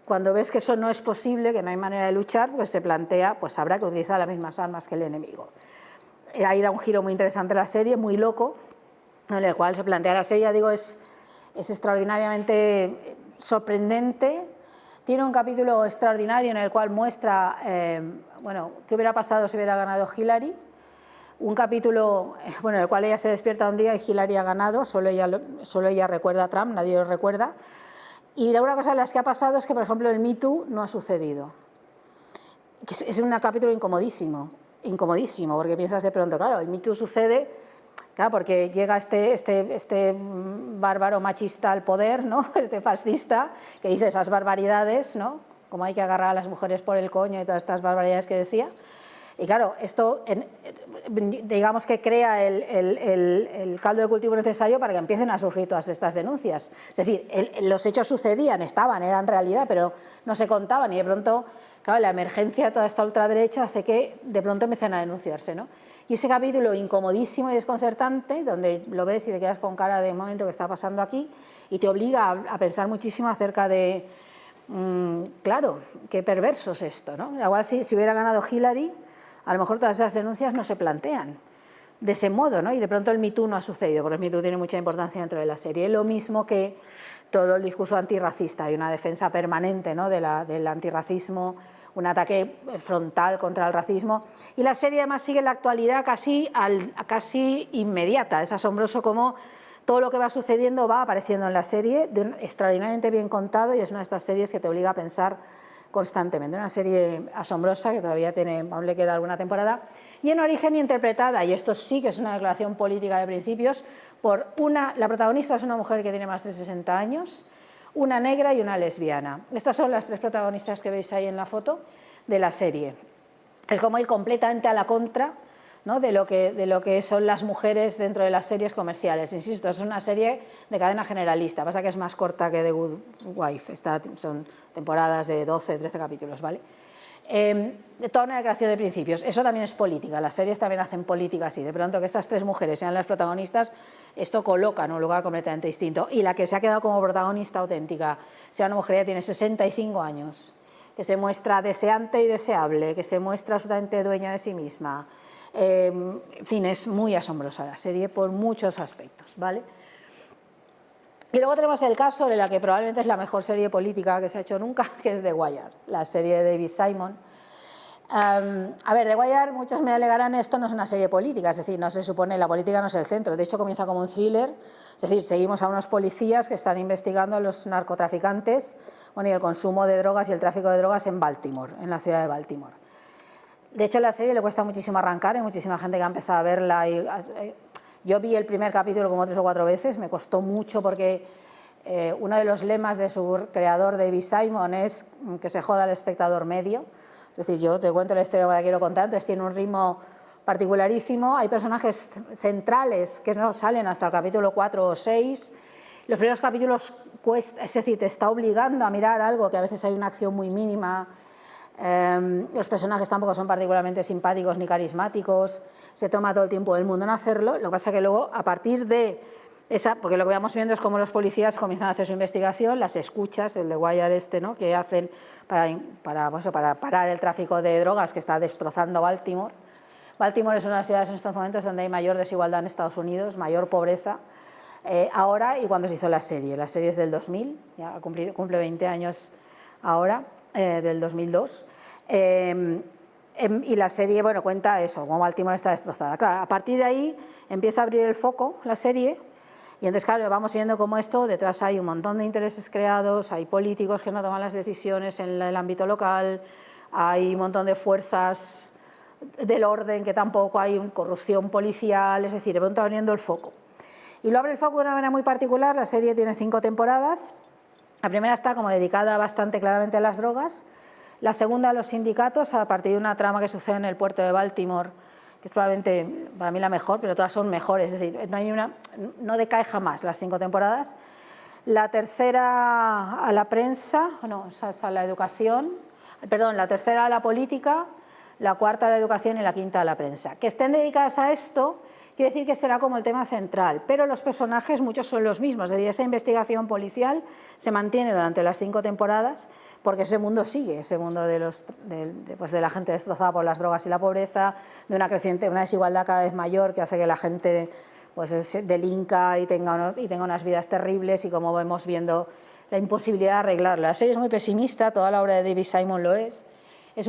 cuando ves que eso no es posible, que no hay manera de luchar, pues se plantea, pues habrá que utilizar las mismas armas que el enemigo. Ahí da un giro muy interesante la serie, muy loco, en el cual se plantea la serie, ya digo, es extraordinariamente sorprendente. Tiene un capítulo extraordinario en el cual muestra, bueno, qué hubiera pasado si hubiera ganado Hillary. Un capítulo, bueno, en el cual ella se despierta un día y Hillary ha ganado, solo ella recuerda a Trump, nadie lo recuerda. Y una cosa de las que ha pasado es que, por ejemplo, el Me Too no ha sucedido. Es un capítulo incomodísimo, porque piensas de pronto, claro, el Me Too sucede, claro, porque llega este bárbaro machista al poder, ¿no? Este fascista, que dice esas barbaridades, ¿no? Como hay que agarrar a las mujeres por el coño y todas estas barbaridades que decía. Y claro, esto digamos que crea el caldo de cultivo necesario para que empiecen a surgir todas estas denuncias. Es decir, los hechos sucedían, eran realidad, pero no se contaban y de pronto, claro, la emergencia de toda esta ultraderecha hace que de pronto empiecen a denunciarse, ¿no? Y ese capítulo incomodísimo y desconcertante, donde lo ves y te quedas con cara de momento que está pasando aquí y te obliga a pensar muchísimo acerca de, claro, qué perverso es esto, ¿no? Igual si hubiera ganado Hillary, a lo mejor todas esas denuncias no se plantean de ese modo, ¿no? Y de pronto el Me Too no ha sucedido, porque el Me Too tiene mucha importancia dentro de la serie. Lo mismo que todo el discurso antirracista, hay una defensa permanente, ¿no? del antirracismo, un ataque frontal contra el racismo. Y la serie además sigue la actualidad casi inmediata. Es asombroso cómo todo lo que va sucediendo va apareciendo en la serie, extraordinariamente bien contado, y es una de estas series que te obliga a pensar constantemente. Una serie asombrosa que todavía aún le queda alguna temporada, y en origen interpretada, y esto sí que es una declaración política de principios, por la protagonista es una mujer que tiene más de 60 años, una negra y una lesbiana. Estas son las tres protagonistas que veis ahí en la foto de la serie. Es como ir completamente a la contra, ¿no? de lo que son las mujeres dentro de las series comerciales. Insisto, es una serie de cadena generalista, pasa que es más corta que The Good Wife, son temporadas de 12, 13 capítulos, ¿vale? Toda una declaración de principios. Eso también es política, las series también hacen política así. De pronto que estas tres mujeres sean las protagonistas, esto coloca en un lugar completamente distinto. Y la que se ha quedado como protagonista auténtica sea una mujer que tiene 65 años, que se muestra deseante y deseable, que se muestra absolutamente dueña de sí misma. En fin, es muy asombrosa la serie por muchos aspectos, ¿vale? Y luego tenemos el caso de la que probablemente es la mejor serie política que se ha hecho nunca, que es The Wire, la serie de David Simon. A ver, The Wire, muchos me alegarán, esto no es una serie política, es decir, no se supone, la política no es el centro, de hecho comienza como un thriller, es decir, seguimos a unos policías que están investigando a los narcotraficantes, bueno, y el consumo de drogas y el tráfico de drogas en Baltimore, en la ciudad de Baltimore. De hecho, la serie le cuesta muchísimo arrancar, hay muchísima gente que ha empezado a verla. Yo vi el primer capítulo como 3 o 4 veces, me costó mucho porque uno de los lemas de su creador, David Simon, es que se joda al espectador medio. Es decir, yo te cuento la historia que la quiero contar, entonces tiene un ritmo particularísimo, hay personajes centrales que no salen hasta el capítulo 4 o 6. Los primeros capítulos cuesta, es decir, te está obligando a mirar algo que a veces hay una acción muy mínima. Los personajes tampoco son particularmente simpáticos ni carismáticos, se toma todo el tiempo del mundo en hacerlo. Lo que pasa es que luego, a partir de esa, porque lo que vamos viendo es cómo los policías comienzan a hacer su investigación, las escuchas, el de Wire ¿no? que hacen para parar el tráfico de drogas que está destrozando Baltimore, Baltimore es una de las ciudades en estos momentos donde hay mayor desigualdad en Estados Unidos, mayor pobreza, ahora y cuando se hizo la serie. La serie es del 2000, ya cumple 20 años ahora, del 2002. Y la serie, bueno, cuenta eso, cómo Baltimore está destrozada. Claro, a partir de ahí empieza a abrir el foco la serie, y entonces, claro, vamos viendo cómo esto, detrás hay un montón de intereses creados, hay políticos que no toman las decisiones en el ámbito local, hay un montón de fuerzas del orden que tampoco hay, corrupción policial, es decir, de pronto abriendo el foco. Y lo abre el foco de una manera muy particular. La serie tiene 5 temporadas. La primera está como dedicada bastante claramente a las drogas, la segunda a los sindicatos, a partir de una trama que sucede en el puerto de Baltimore, que es probablemente para mí la mejor, pero todas son mejores, es decir, no decae jamás las 5 temporadas. La tercera a la prensa, no, esa es a la educación, perdón, la tercera a la política, la cuarta a la educación y la quinta a la prensa. Que estén dedicadas a esto quiere decir que será como el tema central, pero los personajes muchos son los mismos, es decir, esa investigación policial se mantiene durante las 5 temporadas, porque ese mundo sigue, ese mundo de la gente destrozada por las drogas y la pobreza, de una desigualdad cada vez mayor que hace que la gente pues delinca y tenga unas vidas terribles, y como vemos viendo la imposibilidad de arreglarlo. La serie es muy pesimista, toda la obra de David Simon lo es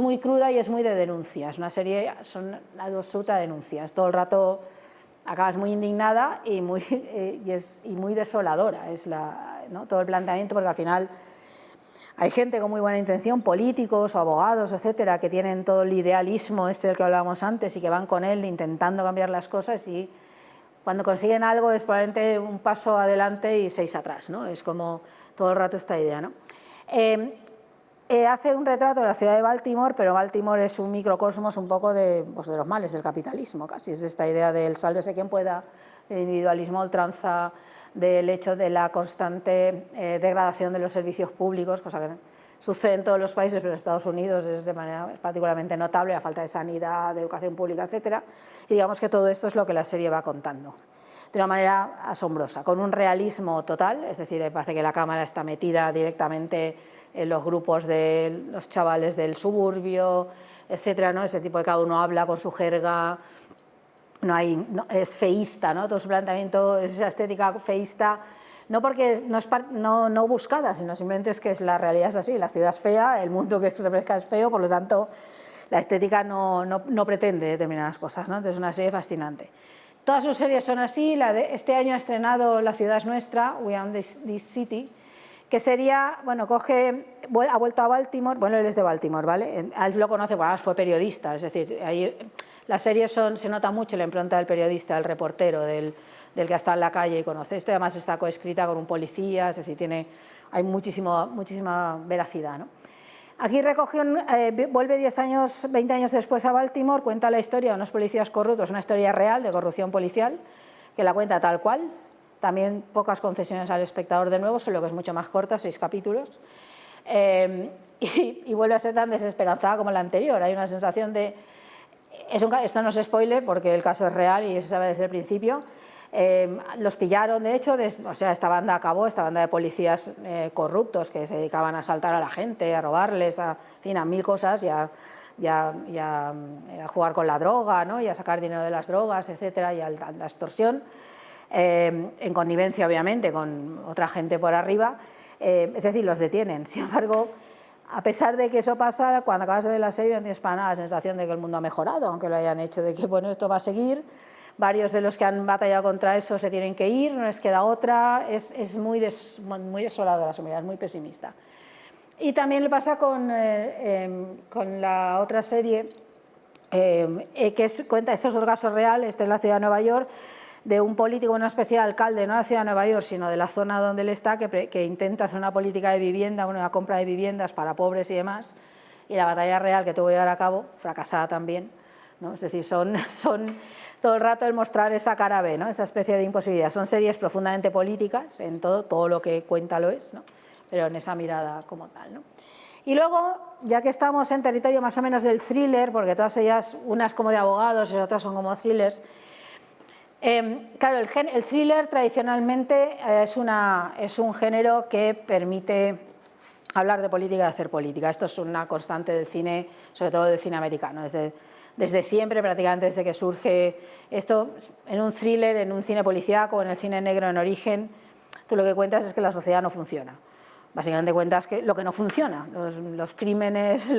muy cruda y es muy de denuncia, es una serie, son absoluta denuncias, todo el rato acabas muy indignada y muy desoladora, ¿no? Todo el planteamiento, porque al final hay gente con muy buena intención, políticos o abogados, etcétera, que tienen todo el idealismo del que hablábamos antes y que van con él intentando cambiar las cosas, y cuando consiguen algo es probablemente un paso adelante y 6 atrás, ¿no? Es como todo el rato esta idea, ¿no? Hace un retrato de la ciudad de Baltimore, pero Baltimore es un microcosmos un poco de los males del capitalismo, casi es esta idea del sálvese quien pueda, del individualismo a ultranza, del hecho de la constante degradación de los servicios públicos, cosa que sucede en todos los países, pero en Estados Unidos es de manera particularmente notable, la falta de sanidad, de educación pública, etcétera. Y digamos que todo esto es lo que la serie va contando, de una manera asombrosa, con un realismo total, es decir, me parece que la cámara está metida directamente en los grupos de los chavales del suburbio, etcétera, ¿no? Ese tipo de cada uno habla con su jerga, es feísta, ¿no? Todo su planteamiento es esa estética feísta, no porque no buscada, sino simplemente es que la realidad es así, la ciudad es fea, el mundo que refleja es feo, por lo tanto la estética no pretende determinadas cosas, ¿no? Entonces es una serie fascinante. Todas sus series son así. Este año ha estrenado La ciudad es nuestra, We Own This City, que sería, bueno, ha vuelto a Baltimore, bueno, él es de Baltimore, ¿vale? Él lo conoce, bueno, fue periodista, es decir, ahí las series se nota mucho la impronta del periodista, del reportero, del que está en la calle y conoce esto, además está coescrita con un policía, es decir, hay muchísima veracidad, ¿no? Aquí vuelve 20 años después a Baltimore, cuenta la historia de unos policías corruptos, una historia real de corrupción policial, que la cuenta tal cual, también pocas concesiones al espectador de nuevo, solo que es mucho más corta, 6 capítulos, y vuelve a ser tan desesperanzada como la anterior. Hay una sensación de... Esto no es spoiler porque el caso es real y se sabe desde el principio. Los pillaron, de hecho, esta banda de policías corruptos que se dedicaban a asaltar a la gente, a robarles, a mil cosas, y a jugar con la droga, ¿no? Y a sacar dinero de las drogas, etcétera, y a la extorsión, en connivencia, obviamente, con otra gente por arriba. Es decir, los detienen. Sin embargo, a pesar de que eso pasa, cuando acabas de ver la serie no tienes para nada la sensación de que el mundo ha mejorado, aunque lo hayan hecho, de que bueno, esto va a seguir. Varios de los que han batallado contra eso se tienen que ir, no les queda otra, es muy desoladora, es muy pesimista. Y también le pasa con la otra serie que cuenta estos dos casos reales. Esta es la ciudad de Nueva York, de un político, una especie de alcalde, no de la ciudad de Nueva York, sino de la zona donde él está, que intenta hacer una política de vivienda, una compra de viviendas para pobres y demás, y la batalla real que tuvo que llevar a cabo, fracasada también, ¿no? Es decir, son todo el rato el mostrar esa cara B, ¿no? Esa especie de imposibilidad. Son series profundamente políticas, en todo lo que cuenta lo es, ¿no? Pero en esa mirada como tal, ¿no? Y luego, ya que estamos en territorio más o menos del thriller, porque todas ellas, unas como de abogados y otras son como thrillers, claro, el thriller tradicionalmente es un género que permite hablar de política y hacer política. Esto es una constante del cine, sobre todo del cine americano, desde desde siempre, prácticamente desde que surge esto, en un thriller, en un cine policíaco, en el cine negro en Origen, tú lo que cuentas es que la sociedad no funciona. Básicamente cuentas que lo que no funciona, los crímenes,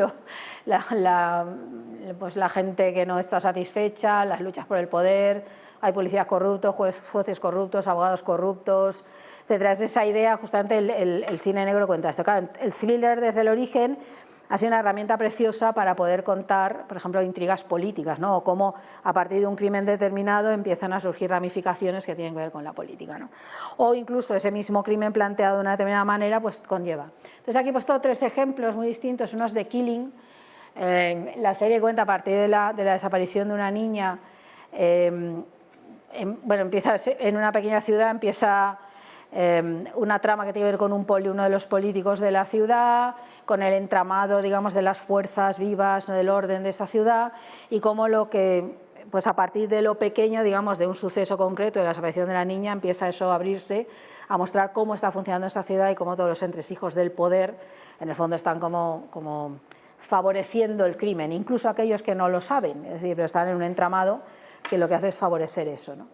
pues la gente que no está satisfecha, las luchas por el poder, hay policías corruptos, jueces corruptos, abogados corruptos, etcétera. Es esa idea, justamente el cine negro cuenta esto. Claro, el thriller desde el origen ha sido una herramienta preciosa para poder contar, por ejemplo, intrigas políticas, ¿no? O cómo a partir de un crimen determinado empiezan a surgir ramificaciones que tienen que ver con la política, ¿no? O incluso ese mismo crimen planteado de una determinada manera pues conlleva. Entonces aquí he puesto 3 ejemplos muy distintos. Uno es The Killing. La serie cuenta a partir de la desaparición de una niña. Bueno, empieza en una pequeña ciudad, empieza una trama que tiene que ver con uno de los políticos de la ciudad, con el entramado, digamos, de las fuerzas vivas, ¿no?, del orden de esa ciudad, y cómo lo que, pues a partir de lo pequeño, digamos, de un suceso concreto, de la desaparición de la niña, empieza eso a abrirse, a mostrar cómo está funcionando esa ciudad y cómo todos los entresijos del poder, en el fondo, están como favoreciendo el crimen, incluso aquellos que no lo saben, es decir, pero están en un entramado que lo que hace es favorecer eso, ¿no?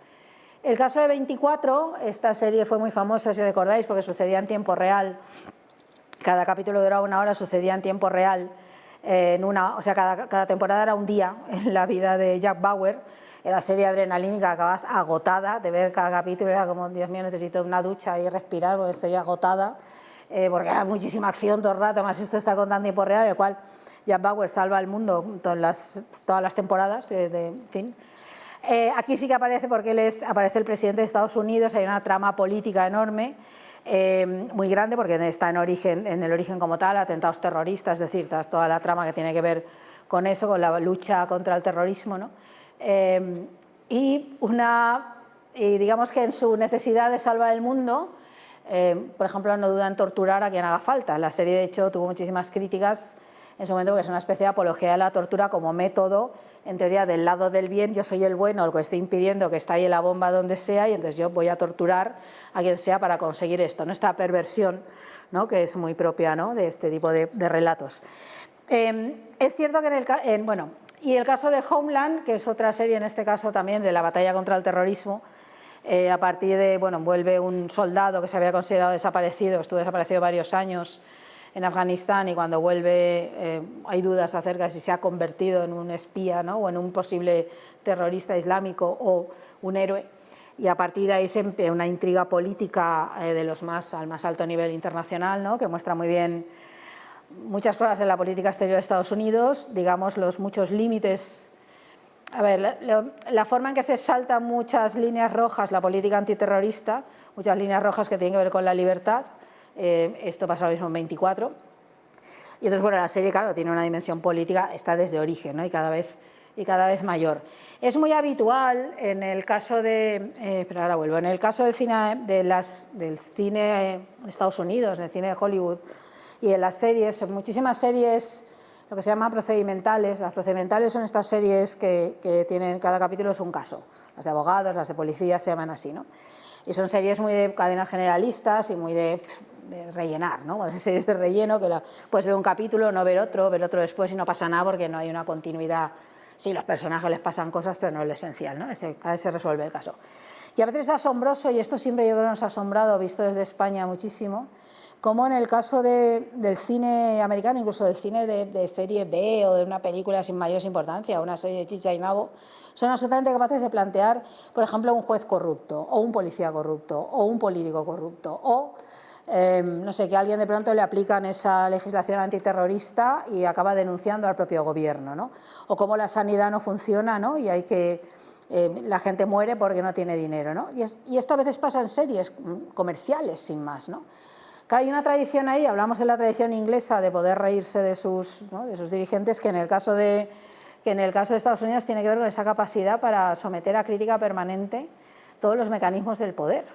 El caso de 24, esta serie fue muy famosa, si recordáis, porque sucedía en tiempo real. Cada capítulo duraba 1 hora, sucedía en tiempo real. O sea, cada temporada era un día en la vida de Jack Bauer. Era serie adrenalínica, acabas agotada de ver cada capítulo. Era como, Dios mío, necesito una ducha y respirar porque estoy agotada. Porque hay muchísima acción todo el rato. Además, esto está contando en tiempo real, en el cual Jack Bauer salva al mundo todas las temporadas, en fin. Aquí sí que aparece porque aparece el presidente de Estados Unidos, hay una trama política enorme, muy grande, porque está en el origen como tal, atentados terroristas, es decir, toda la trama que tiene que ver con eso, con la lucha contra el terrorismo, ¿no? Y digamos que en su necesidad de salvar el mundo, por ejemplo, no duda en torturar a quien haga falta. La serie, de hecho, tuvo muchísimas críticas en su momento porque es una especie de apología de la tortura como método, en teoría, del lado del bien. Yo soy el bueno, el que estoy impidiendo que estalle la bomba donde sea, y entonces yo voy a torturar a quien sea para conseguir esto, ¿no? Esta perversión, ¿no?, que es muy propia, ¿no?, de este tipo de relatos. Es cierto que y el caso de Homeland, que es otra serie, en este caso también de la batalla contra el terrorismo, a partir de, vuelve un soldado que se había considerado desaparecido, estuvo desaparecido varios años en Afganistán, y cuando vuelve hay dudas acerca de si se ha convertido en un espía, ¿no?, o en un posible terrorista islámico o un héroe, y a partir de ahí se empieza una intriga política al más alto nivel internacional, ¿no?, que muestra muy bien muchas cosas de la política exterior de Estados Unidos, digamos, los muchos límites. A ver, la forma en que se saltan muchas líneas rojas, la política antiterrorista, muchas líneas rojas que tienen que ver con la libertad. Esto pasa ahora mismo en 24. Y entonces, la serie, claro, tiene una dimensión política, está desde origen, ¿no?, y cada vez mayor. Es muy habitual en el caso en el caso del cine en Estados Unidos, en el cine de Hollywood y en las series, muchísimas series, lo que se llama procedimentales. Las procedimentales son estas series que tienen, cada capítulo es un caso. Las de abogados, las de policía se llaman así, ¿no? Y son series muy de cadenas generalistas y muy de rellenar, ¿no? Series de relleno que puedes ver un capítulo, no ver otro después y no pasa nada porque no hay una continuidad. Sí, los personajes les pasan cosas, pero no es lo esencial, ¿no? Cada vez se resuelve el caso. Y a veces es asombroso, y esto siempre yo creo que nos ha asombrado, visto desde España muchísimo, como en el caso del cine americano, incluso del cine de serie B o de una película sin mayor importancia, una serie de chicha y nabo, son absolutamente capaces de plantear, por ejemplo, un juez corrupto, o un policía corrupto, o un político corrupto, o no sé, que a alguien de pronto le aplican esa legislación antiterrorista y acaba denunciando al propio gobierno, ¿no? O cómo la sanidad no funciona, ¿no?, y la gente muere porque no tiene dinero, ¿no? Y esto a veces pasa en series comerciales, sin más, ¿no? Claro, hay una tradición ahí, hablamos de la tradición inglesa de poder reírse de sus dirigentes, que en el caso de Estados Unidos tiene que ver con esa capacidad para someter a crítica permanente todos los mecanismos del poder.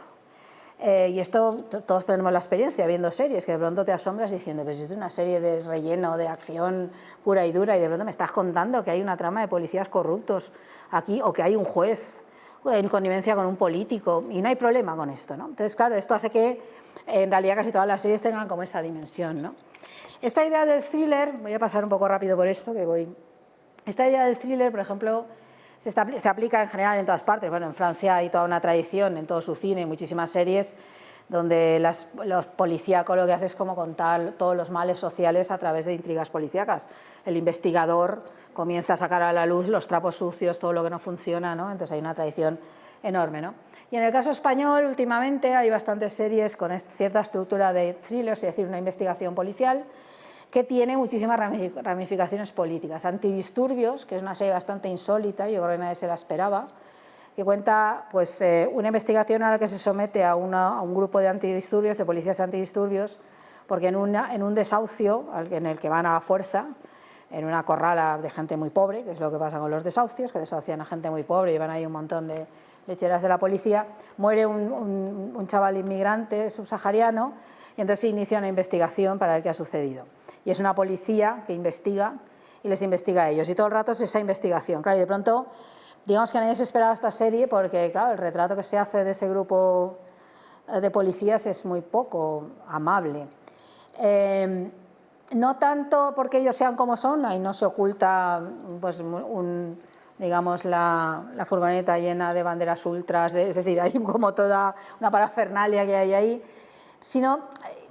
Y esto todos tenemos la experiencia viendo series, que de pronto te asombras diciendo, pues es una serie de relleno, de acción pura y dura, y de pronto me estás contando que hay una trama de policías corruptos aquí, o que hay un juez en connivencia con un político, y no hay problema con esto, ¿no? Entonces, claro, esto hace que en realidad casi todas las series tengan como esa dimensión, ¿no? Esta idea del thriller, voy a pasar un poco rápido por esto, que voy Esta idea del thriller, por ejemplo, se aplica en general en todas partes. Bueno, en Francia hay toda una tradición, en todo su cine, muchísimas series, donde los policíacos lo que hace es como contar todos los males sociales a través de intrigas policíacas. El investigador comienza a sacar a la luz los trapos sucios, todo lo que no funciona, ¿no? Entonces hay una tradición enorme, ¿no? Y en el caso español, últimamente hay bastantes series con cierta estructura de thrillers, es decir, una investigación policial, que tiene muchísimas ramificaciones políticas. Antidisturbios, que es una serie bastante insólita, yo creo que nadie se la esperaba, que cuenta pues, una investigación a la que se somete a un grupo de antidisturbios, de policías antidisturbios, porque en un desahucio en el que van a la fuerza, en una corrala de gente muy pobre, que es lo que pasa con los desahucios, que desahucian a gente muy pobre y van ahí un montón de lecheras de la policía, muere un chaval inmigrante subsahariano y entonces se inicia una investigación para ver qué ha sucedido. Y es una policía que investiga y les investiga a ellos. Y todo el rato es esa investigación. Claro, y de pronto, digamos que nadie se esperaba esta serie porque, claro, el retrato que se hace de ese grupo de policías es muy poco amable. No tanto porque ellos sean como son, ahí no se oculta pues, digamos, la furgoneta llena de banderas ultras, es decir, hay como toda una parafernalia que hay ahí,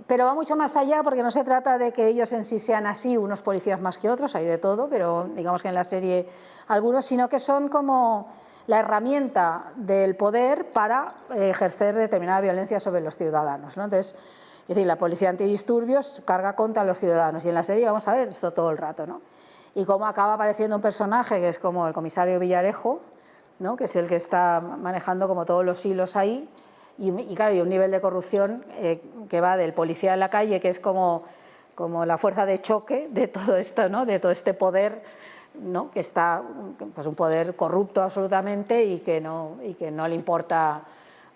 pero va mucho más allá porque no se trata de que ellos en sí sean así, unos policías más que otros, hay de todo, pero digamos que en la serie algunos, sino que son como la herramienta del poder para ejercer determinada violencia sobre los ciudadanos, ¿no? Entonces, es decir, la policía antidisturbios carga contra los ciudadanos y en la serie vamos a ver esto todo el rato, ¿no? Y cómo acaba apareciendo un personaje que es como el comisario Villarejo, ¿no? Que es el que está manejando como todos los hilos ahí, y claro, y un nivel de corrupción que va del policía en la calle, que es como la fuerza de choque de todo esto, ¿no? De todo este poder, ¿no? Que está, pues un poder corrupto absolutamente y que no le importa,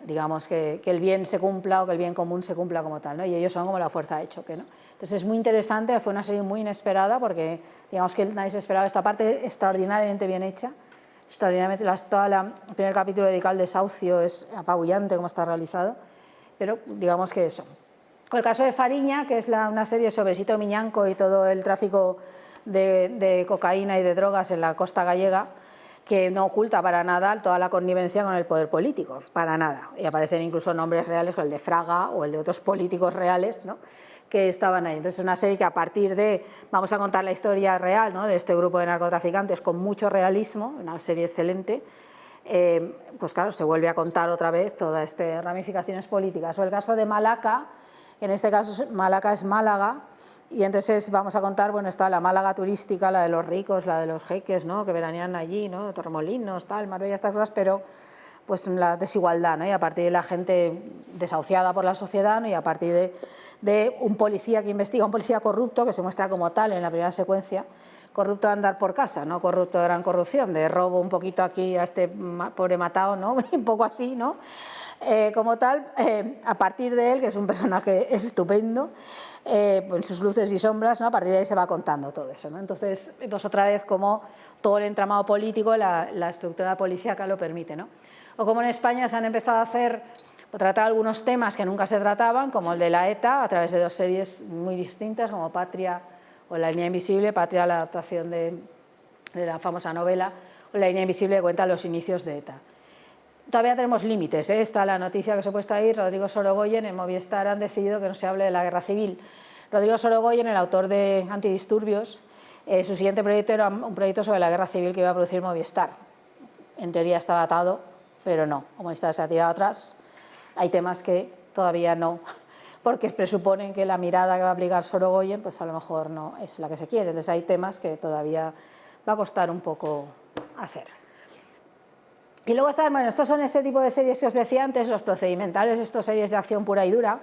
digamos, que el bien se cumpla o que el bien común se cumpla como tal, ¿no? Y ellos son como la fuerza de choque, ¿no? Entonces es muy interesante, fue una serie muy inesperada porque digamos que nadie se esperaba esta parte, extraordinariamente bien hecha, extraordinariamente, el primer capítulo dedicado al desahucio es apabullante cómo está realizado, pero digamos que eso. Con el caso de Fariña, que es una serie sobre Sito Miñanco y todo el tráfico de cocaína y de drogas en la costa gallega, que no oculta para nada toda la connivencia con el poder político, para nada. Y aparecen incluso nombres reales, como el de Fraga o el de otros políticos reales, ¿no? Que estaban ahí. Entonces es una serie que a partir de, vamos a contar la historia real, ¿no? De este grupo de narcotraficantes con mucho realismo, una serie excelente, pues claro, se vuelve a contar otra vez todas estas ramificaciones políticas. O el caso de Malaca, que en este caso Malaca es Málaga, y entonces vamos a contar, bueno, está la Málaga turística, la de los ricos, la de los jeques, ¿no? Que veranean allí, ¿no? Torremolinos, tal, Marbella, estas cosas, pero pues la desigualdad, ¿no? Y a partir de la gente desahuciada por la sociedad, ¿no? Y a partir de un policía que investiga, un policía corrupto, que se muestra como tal en la primera secuencia, corrupto de andar por casa, no corrupto de gran corrupción, de robo un poquito aquí a este pobre matado, ¿no? Un poco así, ¿no? Como tal, a partir de él, que es un personaje estupendo, en sus luces y sombras, ¿no? A partir de ahí se va contando todo eso, ¿no? Entonces, pues otra vez como todo el entramado político, la estructura policíaca lo permite, ¿no? O como en España se han empezado a tratar algunos temas que nunca se trataban, como el de la ETA, a través de dos series muy distintas, como Patria o La línea invisible. Patria, la adaptación de la famosa novela, o La línea invisible, que cuenta los inicios de ETA. Todavía tenemos límites, ¿eh? Está la noticia que se ha puesto ahí, Rodrigo Sorogoyen, en Movistar han decidido que no se hable de la guerra civil. Rodrigo Sorogoyen, el autor de Antidisturbios, su siguiente proyecto era un proyecto sobre la guerra civil que iba a producir Movistar. En teoría estaba atado, pero no, Movistar se ha tirado atrás. Hay temas que todavía no, porque presuponen que la mirada que va a aplicar Sorogoyen, pues a lo mejor no es la que se quiere. Entonces hay temas que todavía va a costar un poco hacer. Y luego están, bueno, estos son este tipo de series que os decía antes, los procedimentales, estas series de acción pura y dura,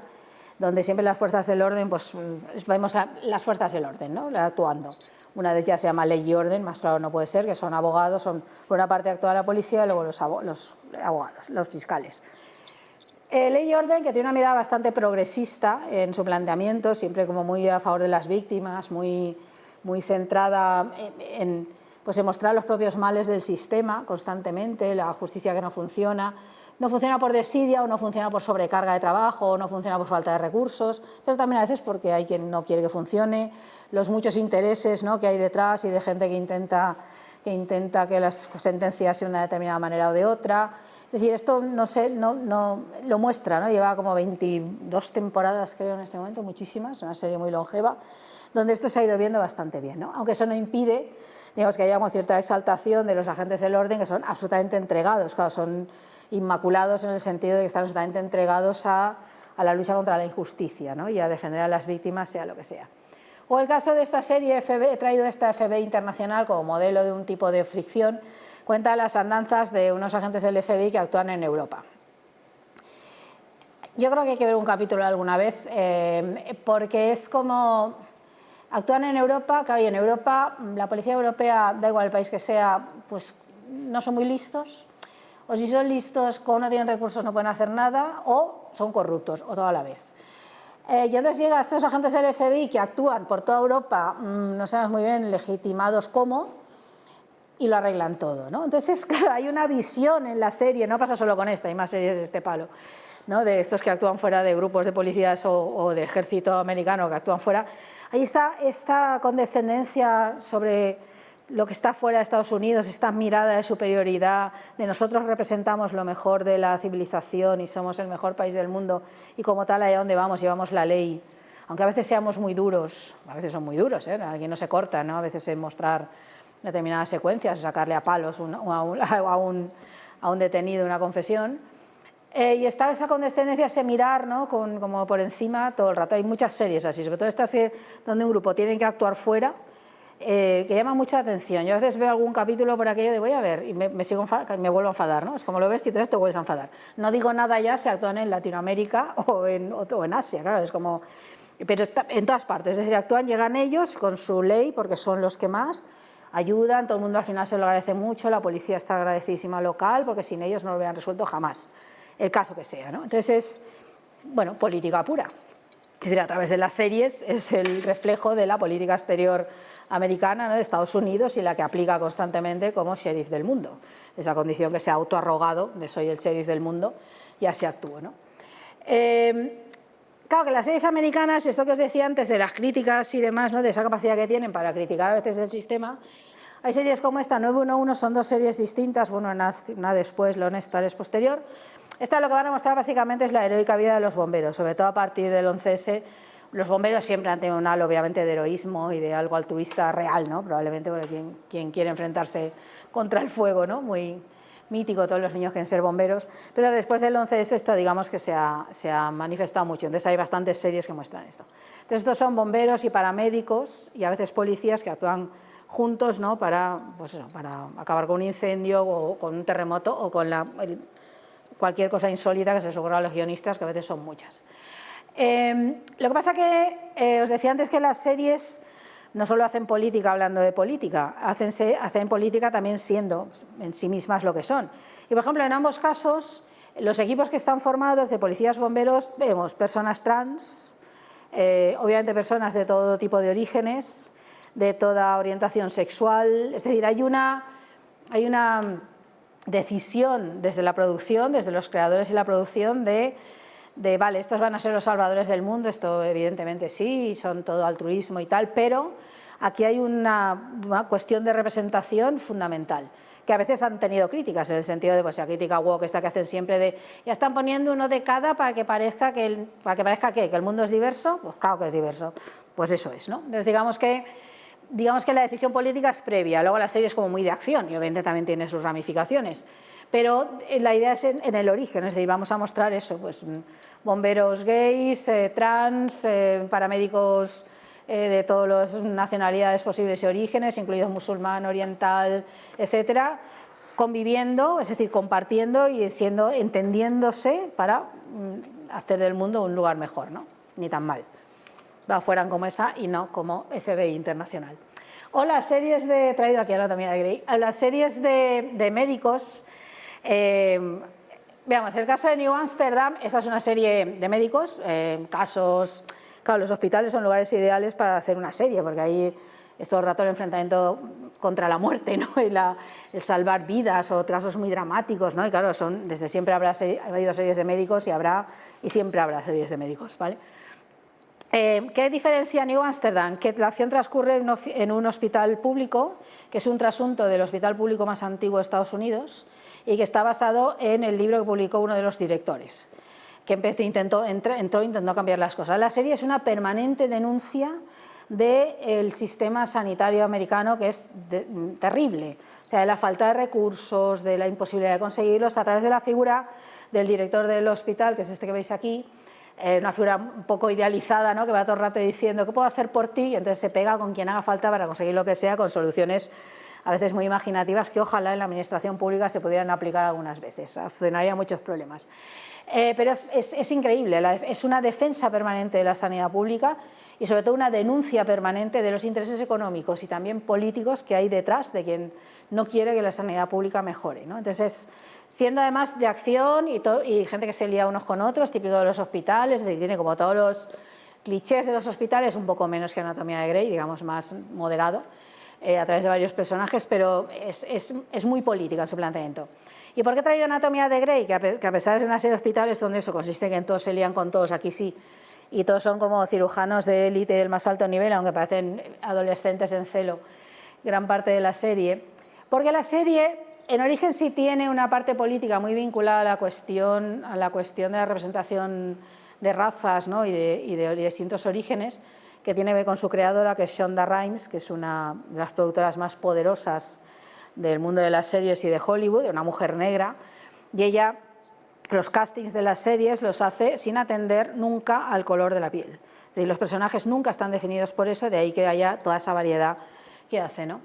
donde siempre las fuerzas del orden, pues vemos a las fuerzas del orden, ¿no? Actuando. Una de ellas se llama Ley y Orden, más claro no puede ser, que son abogados, son por una parte actúa la policía y luego los abogados, los fiscales. Ley y Orden, que tiene una mirada bastante progresista en su planteamiento, siempre como muy a favor de las víctimas, muy centrada en mostrar los propios males del sistema constantemente, la justicia que no funciona, no funciona por desidia, o no funciona por sobrecarga de trabajo, o no funciona por falta de recursos, pero también a veces porque hay quien no quiere que funcione, los muchos intereses, ¿no?, que hay detrás y de gente que intenta que las sentencias sean de una determinada manera o de otra. Es decir, esto no lo muestra, ¿no? Lleva como 22 temporadas, creo, en este momento, muchísimas, una serie muy longeva, donde esto se ha ido viendo bastante bien, ¿no? Aunque eso no impide, digamos, que haya como cierta exaltación de los agentes del orden, que son absolutamente entregados, claro, son inmaculados en el sentido de que están absolutamente entregados a la lucha contra la injusticia, ¿no?, y a defender a las víctimas, sea lo que sea. O el caso de esta serie he traído esta FBI Internacional como modelo de un tipo de fricción, cuenta las andanzas de unos agentes del FBI que actúan en Europa. Yo creo que hay que ver un capítulo alguna vez, porque es como actúan en Europa, claro, y en Europa la policía europea, da igual el país que sea, pues no son muy listos, o si son listos, como no tienen recursos no pueden hacer nada, o son corruptos, o todo a la vez. Y entonces llegan estos agentes del FBI que actúan por toda Europa, no sabemos muy bien legitimados cómo, y lo arreglan todo, ¿no? Entonces, claro, hay una visión en la serie, no pasa solo con esta, hay más series de este palo, ¿no?, de estos que actúan fuera de grupos de policías o de ejército americano que actúan fuera. Ahí está esta condescendencia sobre lo que está fuera de Estados Unidos, esta mirada de superioridad, de nosotros representamos lo mejor de la civilización y somos el mejor país del mundo y como tal allá donde vamos llevamos la ley, aunque a veces seamos muy duros, a veces son muy duros, alguien no se corta, ¿no?, a veces en mostrar determinadas secuencias, sacarle a palos a un detenido una confesión, y está esa condescendencia, ese mirar, ¿no?, como por encima todo el rato. Hay muchas series así, sobre todo estas donde un grupo tiene que actuar fuera, que llama mucha atención. Yo a veces veo algún capítulo por aquello de voy a ver y me vuelvo a enfadar, ¿no? Es como lo ves y entonces te vuelves a enfadar. No digo nada ya si actúan en Latinoamérica o en Asia, claro, es como... Pero está en todas partes, es decir, actúan, llegan ellos con su ley porque son los que más ayudan, todo el mundo al final se lo agradece mucho, la policía está agradecidísima local porque sin ellos no lo hubieran resuelto jamás, el caso que sea, ¿no? Entonces es, bueno, política pura. Es decir, a través de las series es el reflejo de la política exterior americana, ¿no?, de Estados Unidos y la que aplica constantemente como sheriff del mundo. Esa condición que se ha autoarrogado de soy el sheriff del mundo y así actúo, ¿no? Claro que las series americanas, esto que os decía antes de las críticas y demás, ¿no?, de esa capacidad que tienen para criticar a veces el sistema, hay series como esta, 911, son dos series distintas, bueno, una después, Lone Star es posterior. Esta lo que van a mostrar básicamente es la heroica vida de los bomberos, sobre todo a partir del 11S. Los bomberos siempre han tenido un halo, obviamente, de heroísmo y de algo altruista real, ¿no?, probablemente porque quien quiere enfrentarse contra el fuego, ¿no?, muy mítico, todos los niños quieren ser bomberos, pero después del 11S esto digamos que se ha manifestado mucho, entonces hay bastantes series que muestran esto. Entonces estos son bomberos y paramédicos y a veces policías que actúan juntos, ¿no?, para acabar con un incendio o con un terremoto o con cualquier cosa insólita que se les ocurra a los guionistas, que a veces son muchas. Lo que pasa que os decía antes que las series no solo hacen política hablando de política, hacen política también siendo en sí mismas lo que son. Y por ejemplo, en ambos casos, los equipos que están formados de policías, bomberos, vemos personas trans, obviamente personas de todo tipo de orígenes, de toda orientación sexual, es decir, hay una decisión desde la producción, desde los creadores y la producción de vale, estos van a ser los salvadores del mundo, esto evidentemente sí, son todo altruismo y tal, pero aquí hay una cuestión de representación fundamental, que a veces han tenido críticas, en el sentido de, pues la crítica woke esta que hacen siempre de, ya están poniendo uno de cada para que parezca que el mundo es diverso, pues claro que es diverso, pues eso es, ¿no? Entonces digamos que la decisión política es previa, luego la serie es como muy de acción y obviamente también tiene sus ramificaciones, pero la idea es en el origen, es decir, vamos a mostrar eso, pues bomberos gays, trans, paramédicos de todas las nacionalidades posibles y orígenes, incluido musulmán, oriental, etcétera, conviviendo, es decir, compartiendo y entendiéndose para hacer del mundo un lugar mejor, ¿no? Ni tan mal. Fueran como esa y no como FBI Internacional. O las series de, traído aquí ahora también de Grey, las series de médicos. Veamos, el caso de New Amsterdam, esta es una serie de médicos, casos, claro, los hospitales son lugares ideales para hacer una serie, porque ahí es todo el rato el enfrentamiento contra la muerte, ¿no? El salvar vidas o casos muy dramáticos, ¿no? Y claro, desde siempre ha habido series de médicos y siempre habrá series de médicos, ¿vale? ¿Qué diferencia New Amsterdam? Que la acción transcurre en un hospital público, que es un trasunto del hospital público más antiguo de Estados Unidos y que está basado en el libro que publicó uno de los directores, que intentó cambiar las cosas. La serie es una permanente denuncia del sistema sanitario americano, que es terrible, o sea, de la falta de recursos, de la imposibilidad de conseguirlos, a través de la figura del director del hospital, que es este que veis aquí, una figura un poco idealizada, ¿no? Que va todo el rato diciendo ¿qué puedo hacer por ti? Y entonces se pega con quien haga falta para conseguir lo que sea, con soluciones a veces muy imaginativas que ojalá en la administración pública se pudieran aplicar algunas veces, solucionaría muchos problemas. Pero es increíble, es una defensa permanente de la sanidad pública y sobre todo una denuncia permanente de los intereses económicos y también políticos que hay detrás de quien no quiere que la sanidad pública mejore, ¿no? Entonces, siendo además de acción y gente que se lía unos con otros, típico de los hospitales, tiene como todos los clichés de los hospitales, un poco menos que Anatomía de Grey, digamos más moderado, a través de varios personajes, pero es muy política en su planteamiento. ¿Y por qué he traído Anatomía de Grey? Que a pesar de ser una serie de hospitales donde eso consiste en que todos se lían con todos, aquí sí, y todos son como cirujanos de élite del más alto nivel, aunque parecen adolescentes en celo gran parte de la serie, porque la serie en origen sí tiene una parte política muy vinculada a la cuestión de la representación de razas, ¿no? y de distintos orígenes, que tiene que ver con su creadora, que es Shonda Rhimes, que es una de las productoras más poderosas del mundo de las series y de Hollywood, una mujer negra, y ella los castings de las series los hace sin atender nunca al color de la piel. Es decir, los personajes nunca están definidos por eso, de ahí que haya toda esa variedad que hace, ¿no?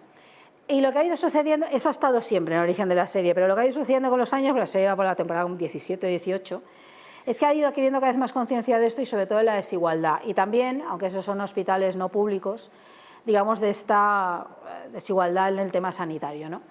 Y lo que ha ido sucediendo, eso ha estado siempre en el origen de la serie, pero lo que ha ido sucediendo con los años, la serie va por la temporada 17-18, es que ha ido adquiriendo cada vez más conciencia de esto y sobre todo de la desigualdad. Y también, aunque esos son hospitales no públicos, digamos de esta desigualdad en el tema sanitario, ¿no?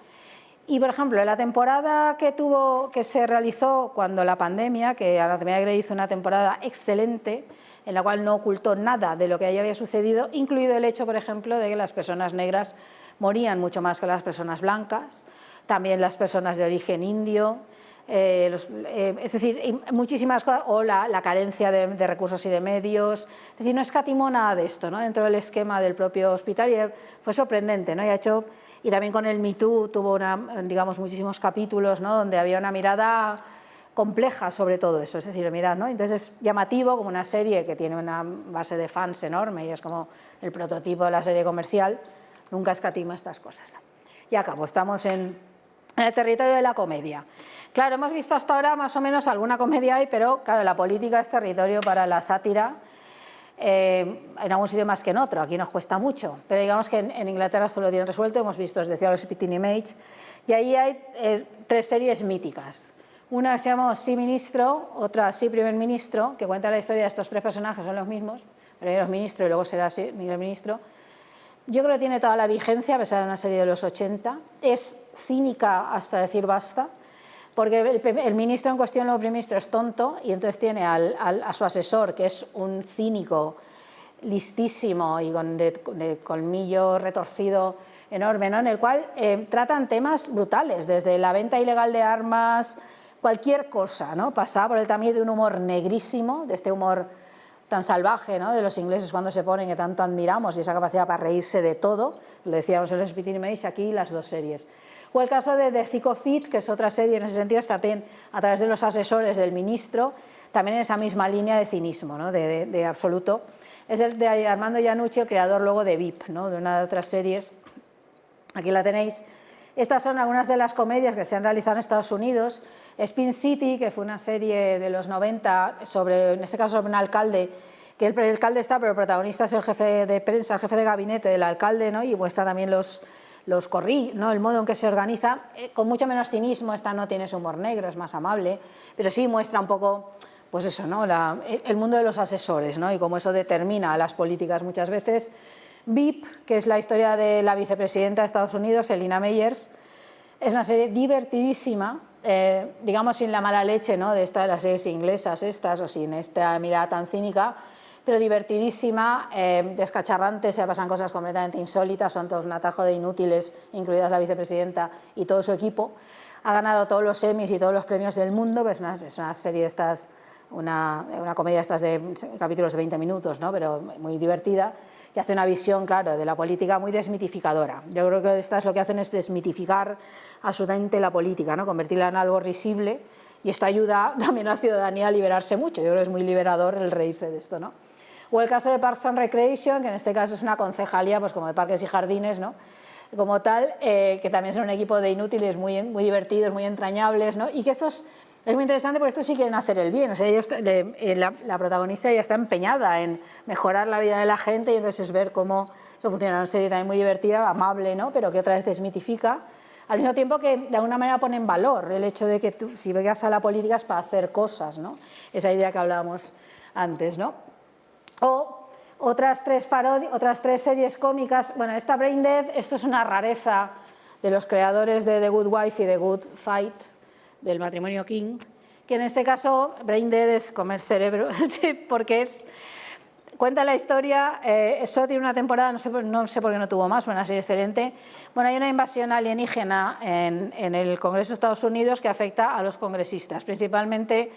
Y, por ejemplo, en la temporada que se realizó cuando la pandemia, que Anatomía de Grey hizo una temporada excelente, en la cual no ocultó nada de lo que allí había sucedido, incluido el hecho, por ejemplo, de que las personas negras morían mucho más que las personas blancas, también las personas de origen indio, es decir, muchísimas cosas, o la carencia de recursos y de medios, es decir, no escatimó nada de esto, ¿no? Dentro del esquema del propio hospital, y fue sorprendente, ¿no? Y también con el Me Too tuvo digamos, muchísimos capítulos, ¿no? Donde había una mirada compleja sobre todo eso, es decir, mirad, ¿no? Entonces es llamativo como una serie que tiene una base de fans enorme y es como el prototipo de la serie comercial, nunca escatima estas cosas, ¿no? Y acabo, estamos en el territorio de la comedia. Claro, hemos visto hasta ahora más o menos alguna comedia ahí, pero claro, la política es territorio para la sátira, en algún sitio más que en otro, aquí nos cuesta mucho, pero digamos que en Inglaterra esto lo tienen resuelto, hemos visto, os decía, los Spitting Image, y ahí hay 3 series míticas. Una se llama Sí Ministro, otra Sí Primer Ministro, que cuenta la historia de estos 3 personajes, son los mismos, primero es ministro y luego será primer ministro. Yo creo que tiene toda la vigencia, a pesar de una serie de los 80, es cínica hasta decir basta, porque el ministro en cuestión, el primer ministro, es tonto y entonces tiene a su asesor, que es un cínico listísimo y de colmillo retorcido enorme, ¿no? En el cual tratan temas brutales, desde la venta ilegal de armas, cualquier cosa, ¿no? Pasaba por el también de un humor negrísimo, de este humor tan salvaje, ¿no? De los ingleses cuando se ponen, que tanto admiramos, y esa capacidad para reírse de todo, lo decíamos en los Spitting Image, aquí las 2 series. O el caso de The Thick of It, que es otra serie en ese sentido, también a través de los asesores del ministro, también en esa misma línea de cinismo, ¿no? de absoluto. Es el de Armando Iannucci, el creador luego de VIP, ¿no? De una de otras series. Aquí la tenéis. Estas son algunas de las comedias que se han realizado en Estados Unidos. Spin City, que fue una serie de los 90, en este caso sobre un alcalde, que el alcalde está, pero el protagonista es el jefe de prensa, el jefe de gabinete del alcalde, ¿no? Y muestra también ¿no? El modo en que se organiza, con mucho menos cinismo. Esta no tiene ese humor negro, es más amable, pero sí muestra un poco, pues eso, ¿no? El mundo de los asesores, ¿no? Y cómo eso determina las políticas muchas veces. VIP, que es la historia de la vicepresidenta de Estados Unidos, Elina Meyers, es una serie divertidísima, digamos sin la mala leche, ¿no? De las series inglesas estas, o sin esta mirada tan cínica, pero divertidísima, descacharrante, se pasan cosas completamente insólitas, son todos un atajo de inútiles, incluidas la vicepresidenta y todo su equipo. Ha ganado todos los Emmys y todos los premios del mundo, es una serie de estas, una comedia de estas de capítulos de 20 minutos, ¿no? Pero muy divertida, y hace una visión, claro, de la política muy desmitificadora. Yo creo que estas lo que hacen es desmitificar absolutamente la política, ¿no? Convertirla en algo risible, y esto ayuda también a la ciudadanía a liberarse mucho. Yo creo que es muy liberador el reírse de esto, ¿no? O el caso de Parks and Recreation, que en este caso es una concejalía, pues como de parques y jardines, ¿no? Como tal, que también son un equipo de inútiles muy divertidos, muy entrañables, ¿no? Y que estos es muy interesante porque estos sí quieren hacer el bien, o sea, la protagonista ya está empeñada en mejorar la vida de la gente, y entonces es ver cómo eso funciona. Una serie también muy divertida, amable, ¿no? Pero que otra vez desmitifica, al mismo tiempo que de alguna manera pone en valor el hecho de que tú, si vengas a la política es para hacer cosas, ¿no? Esa idea que hablábamos antes, ¿no? O otras tres series cómicas. Bueno, esta Brain Dead, esto es una rareza de los creadores de The Good Wife y The Good Fight, del matrimonio King, que en este caso Brain Dead es comer cerebro, porque cuenta la historia, eso tiene una temporada, no sé por qué no tuvo más, una serie excelente. Bueno, hay una invasión alienígena en el Congreso de Estados Unidos que afecta a los congresistas, principalmente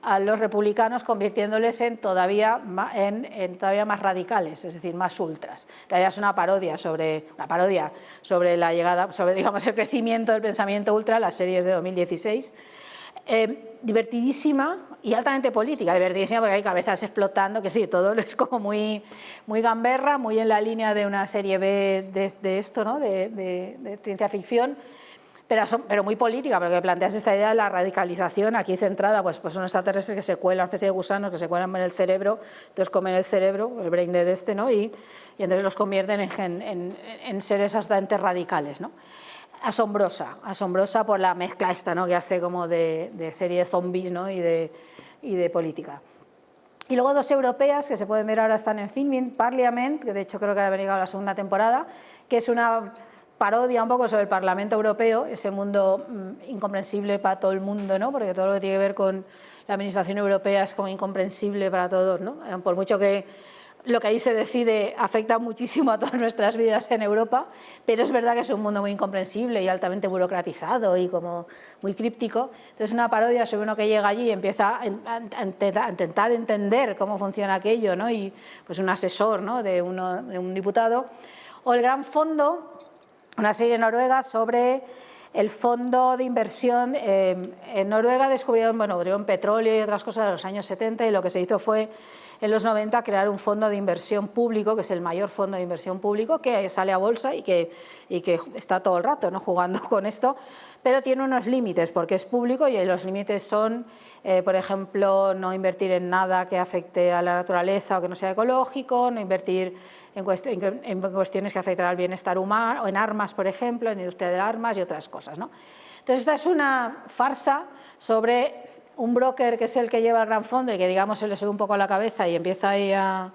a los republicanos, convirtiéndoles en todavía más radicales, es decir, más ultras. En realidad es una parodia sobre la llegada, sobre, digamos, el crecimiento del pensamiento ultra, las series de 2016. Divertidísima y altamente política, divertidísima porque hay cabezas explotando, que es decir, todo es como muy gamberra, muy en la línea de una serie B de esto, ¿no? de ciencia ficción. Pero muy política, porque planteas esta idea de la radicalización aquí centrada, pues son extraterrestres que se cuelan, una especie de gusanos que se cuelan en el cerebro, entonces comen el cerebro, el brain dead este, ¿no? y entonces los convierten en seres absolutamente radicales, ¿no? Asombrosa por la mezcla esta, ¿no? Que hace como de serie de zombies, ¿no? y de política. Y luego dos europeas que se pueden ver ahora, están en Filming, Parliament, que de hecho creo que ha venido a la segunda temporada, que es una parodia un poco sobre el Parlamento Europeo, ese mundo incomprensible para todo el mundo, ¿no? Porque todo lo que tiene que ver con la administración europea es como incomprensible para todos, ¿no? Por mucho que lo que ahí se decide afecta muchísimo a todas nuestras vidas en Europa, pero es verdad que es un mundo muy incomprensible y altamente burocratizado y como muy críptico. Entonces una parodia sobre uno que llega allí y empieza a intentar entender cómo funciona aquello, ¿no? Y pues un asesor, ¿no? de un diputado. O El Gran Fondo, una serie noruega sobre el fondo de inversión. En Noruega descubrieron petróleo y otras cosas en los años 70, y lo que se hizo fue en los 90 crear un fondo de inversión público, que es el mayor fondo de inversión público, que sale a bolsa y que está todo el rato, ¿no? jugando con esto, pero tiene unos límites porque es público, y los límites son, por ejemplo, no invertir en nada que afecte a la naturaleza o que no sea ecológico, no invertir en cuestiones que afectan al bienestar humano, o en armas, por ejemplo, en industria de armas y otras cosas, ¿no? Entonces esta es una farsa sobre un broker que es el que lleva el gran fondo y que, digamos, se le sube un poco a la cabeza y empieza ahí a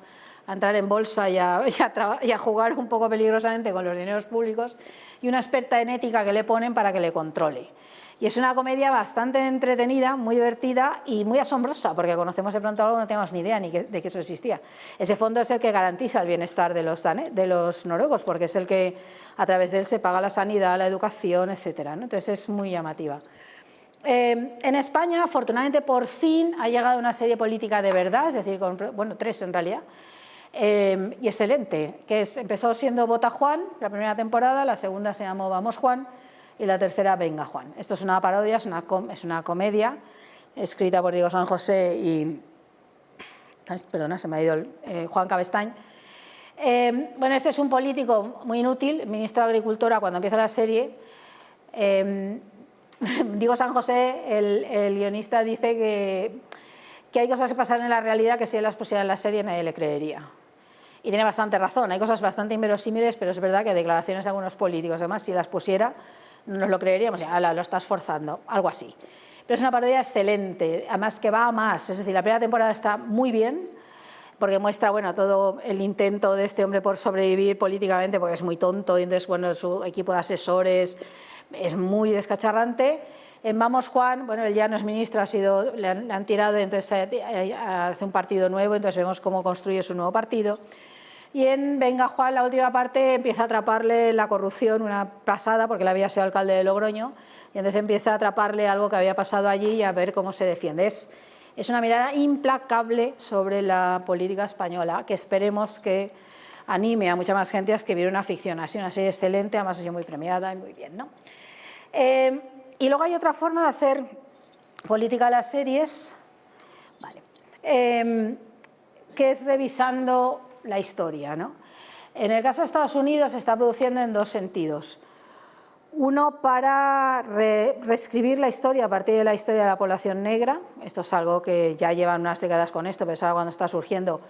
entrar en bolsa y a jugar un poco peligrosamente con los dineros públicos, y una experta en ética que le ponen para que le controle. Y es una comedia bastante entretenida, muy divertida y muy asombrosa, porque conocemos de pronto algo que no teníamos ni idea de que eso existía. Ese fondo es el que garantiza el bienestar de los noruegos, porque es el que a través de él se paga la sanidad, la educación, etcétera, ¿no? Entonces es muy llamativa. En España, afortunadamente, por fin ha llegado una serie política de verdad, es decir, tres en realidad, y excelente, que empezó siendo Vota Juan, la primera temporada, la segunda se llamó Vamos Juan, y la tercera Venga Juan. Esto es una parodia, es una comedia escrita por Diego San José y se me ha ido Juan Cabestañ. Bueno, este es un político muy inútil, ministro de Agricultura, cuando empieza la serie. Diego San José, el guionista, dice que hay cosas que pasan en la realidad que si él las pusiera en la serie nadie le creería. Y tiene bastante razón, hay cosas bastante inverosímiles, pero es verdad que declaraciones de algunos políticos, además, si las pusiera, no nos lo creeríamos, ya lo estás forzando, algo así. Pero es una parodia excelente, además que va a más, es decir, la primera temporada está muy bien, porque muestra, bueno, todo el intento de este hombre por sobrevivir políticamente, porque es muy tonto, y entonces, bueno, su equipo de asesores es muy descacharrante. En Vamos Juan, bueno, él ya no es ministro, le han tirado, entonces hace un partido nuevo, entonces vemos cómo construye su nuevo partido. Y en Venga Juan, la última parte, empieza a atraparle la corrupción, una pasada, porque él había sido alcalde de Logroño, y entonces empieza a atraparle algo que había pasado allí y a ver cómo se defiende. Es una mirada implacable sobre la política española, que esperemos que anime a mucha más gente a escribir una ficción. Ha sido una serie excelente, además ha sido muy premiada y muy bien, ¿no? Y luego hay otra forma de hacer política de las series, vale, que es revisando la historia, ¿no? En el caso de Estados Unidos se está produciendo en dos sentidos. Uno, para reescribir la historia a partir de la historia de la población negra. Esto es algo que ya llevan unas décadas con esto, pero es algo cuando está surgiendo,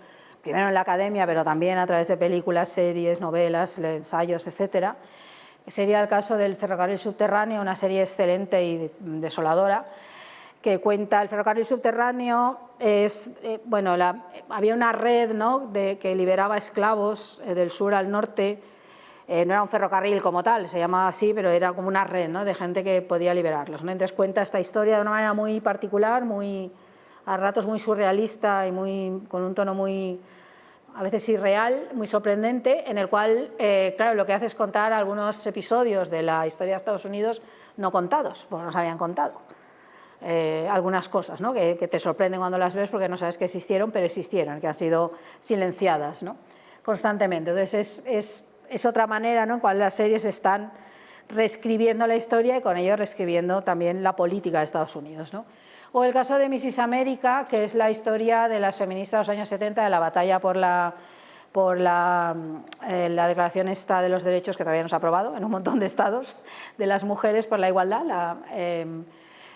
primero en la academia, pero también a través de películas, series, novelas, ensayos, etcétera. Sería el caso del ferrocarril subterráneo, una serie excelente y desoladora, que cuenta el ferrocarril subterráneo. Había una red, ¿no?, que liberaba esclavos del sur al norte. No era un ferrocarril como tal, se llamaba así, pero era como una red, ¿no?, de gente que podía liberarlos, ¿no? Entonces cuenta esta historia de una manera muy particular, a ratos muy surrealista y con un tono muy, a veces irreal, muy sorprendente, en el cual, claro, lo que hace es contar algunos episodios de la historia de Estados Unidos no contados, porque no se habían contado. Algunas cosas, ¿no?, que te sorprenden cuando las ves porque no sabes que existieron, pero existieron, que han sido silenciadas, ¿no?, constantemente. Entonces es otra manera, ¿no?, en cual las series están reescribiendo la historia y con ello reescribiendo también la política de Estados Unidos, ¿no? O el caso de Mrs. América, que es la historia de las feministas de los años 70, de la batalla por la declaración esta de los derechos, que todavía no se ha aprobado en un montón de estados, de las mujeres por la igualdad.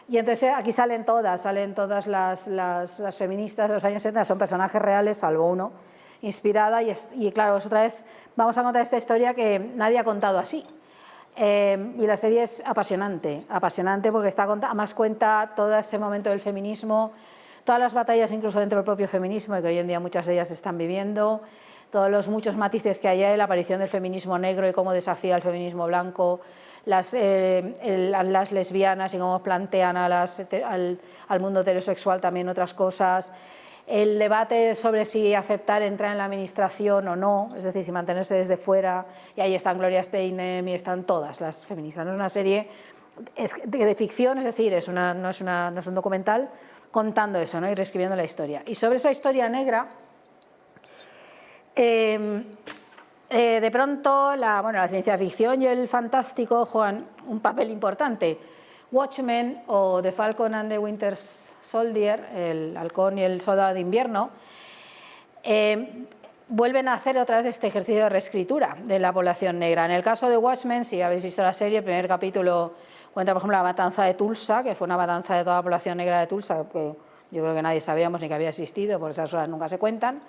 Y entonces aquí salen todas las feministas de los años 70, son personajes reales, salvo uno, inspirada, y claro, otra vez vamos a contar esta historia que nadie ha contado así. Y la serie es apasionante porque además cuenta todo ese momento del feminismo, todas las batallas incluso dentro del propio feminismo, y que hoy en día muchas de ellas se están viviendo, todos los muchos matices que hay en la aparición del feminismo negro y cómo desafía el feminismo blanco, las lesbianas y cómo plantean al mundo heterosexual también otras cosas, el debate sobre si aceptar entrar en la administración o no, es decir, si mantenerse desde fuera, y ahí están Gloria Steinem y están todas las feministas. No es una serie de ficción, es decir, no es un documental contando eso, ¿no?, y reescribiendo la historia. Y sobre esa historia negra, de pronto la ciencia ficción y el fantástico juegan un papel importante. Watchmen o The Falcon and the Winter Soldier, el halcón y el soldado de invierno, vuelven a hacer otra vez este ejercicio de reescritura de la población negra. En el caso de Watchmen, si habéis visto la serie, el primer capítulo cuenta, por ejemplo, la matanza de Tulsa, que fue una matanza de toda la población negra de Tulsa, que yo creo que nadie sabíamos ni que había existido, por esas horas nunca se cuentan,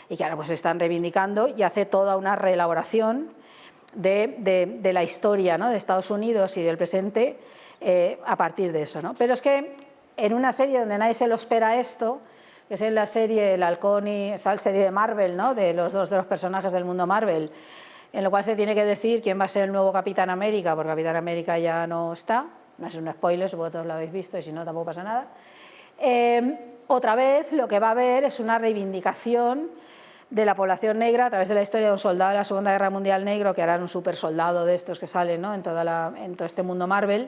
y que ahora pues se están reivindicando, y hace toda una reelaboración de la historia, ¿no?, de Estados Unidos y del presente a partir de eso, ¿no? Pero es que en una serie donde nadie se lo espera esto, que es en la serie El Halcón y esta serie de Marvel, ¿no?, de los dos de los personajes del mundo Marvel, en lo cual se tiene que decir quién va a ser el nuevo Capitán América, porque Capitán América ya no está, no es un spoiler, supongo que todos lo habéis visto y si no tampoco pasa nada. Otra vez lo que va a haber es una reivindicación de la población negra a través de la historia de un soldado de la Segunda Guerra Mundial negro, que harán un super soldado de estos que salen, ¿no?, en todo este mundo Marvel,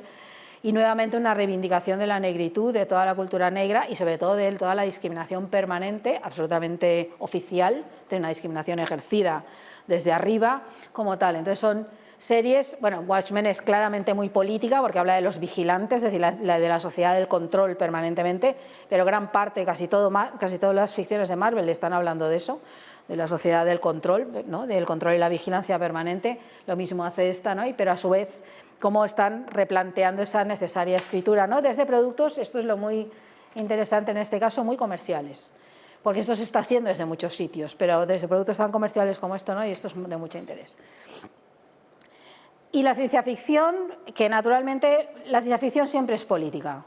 y nuevamente una reivindicación de la negritud, de toda la cultura negra y sobre todo de toda la discriminación permanente, absolutamente oficial, de una discriminación ejercida desde arriba como tal. Entonces son series, bueno, Watchmen es claramente muy política porque habla de los vigilantes, es decir, de la sociedad del control permanentemente, pero gran parte, casi todas las ficciones de Marvel están hablando de eso, de la sociedad del control, ¿no?, del control y la vigilancia permanente. Lo mismo hace esta, ¿no?, pero a su vez cómo están replanteando esa necesaria escritura, ¿no?, desde productos, esto es lo muy interesante en este caso, muy comerciales, porque esto se está haciendo desde muchos sitios, pero desde productos tan comerciales como esto, ¿no?, y esto es de mucho interés. Y la ciencia ficción, que naturalmente la ciencia ficción siempre es política,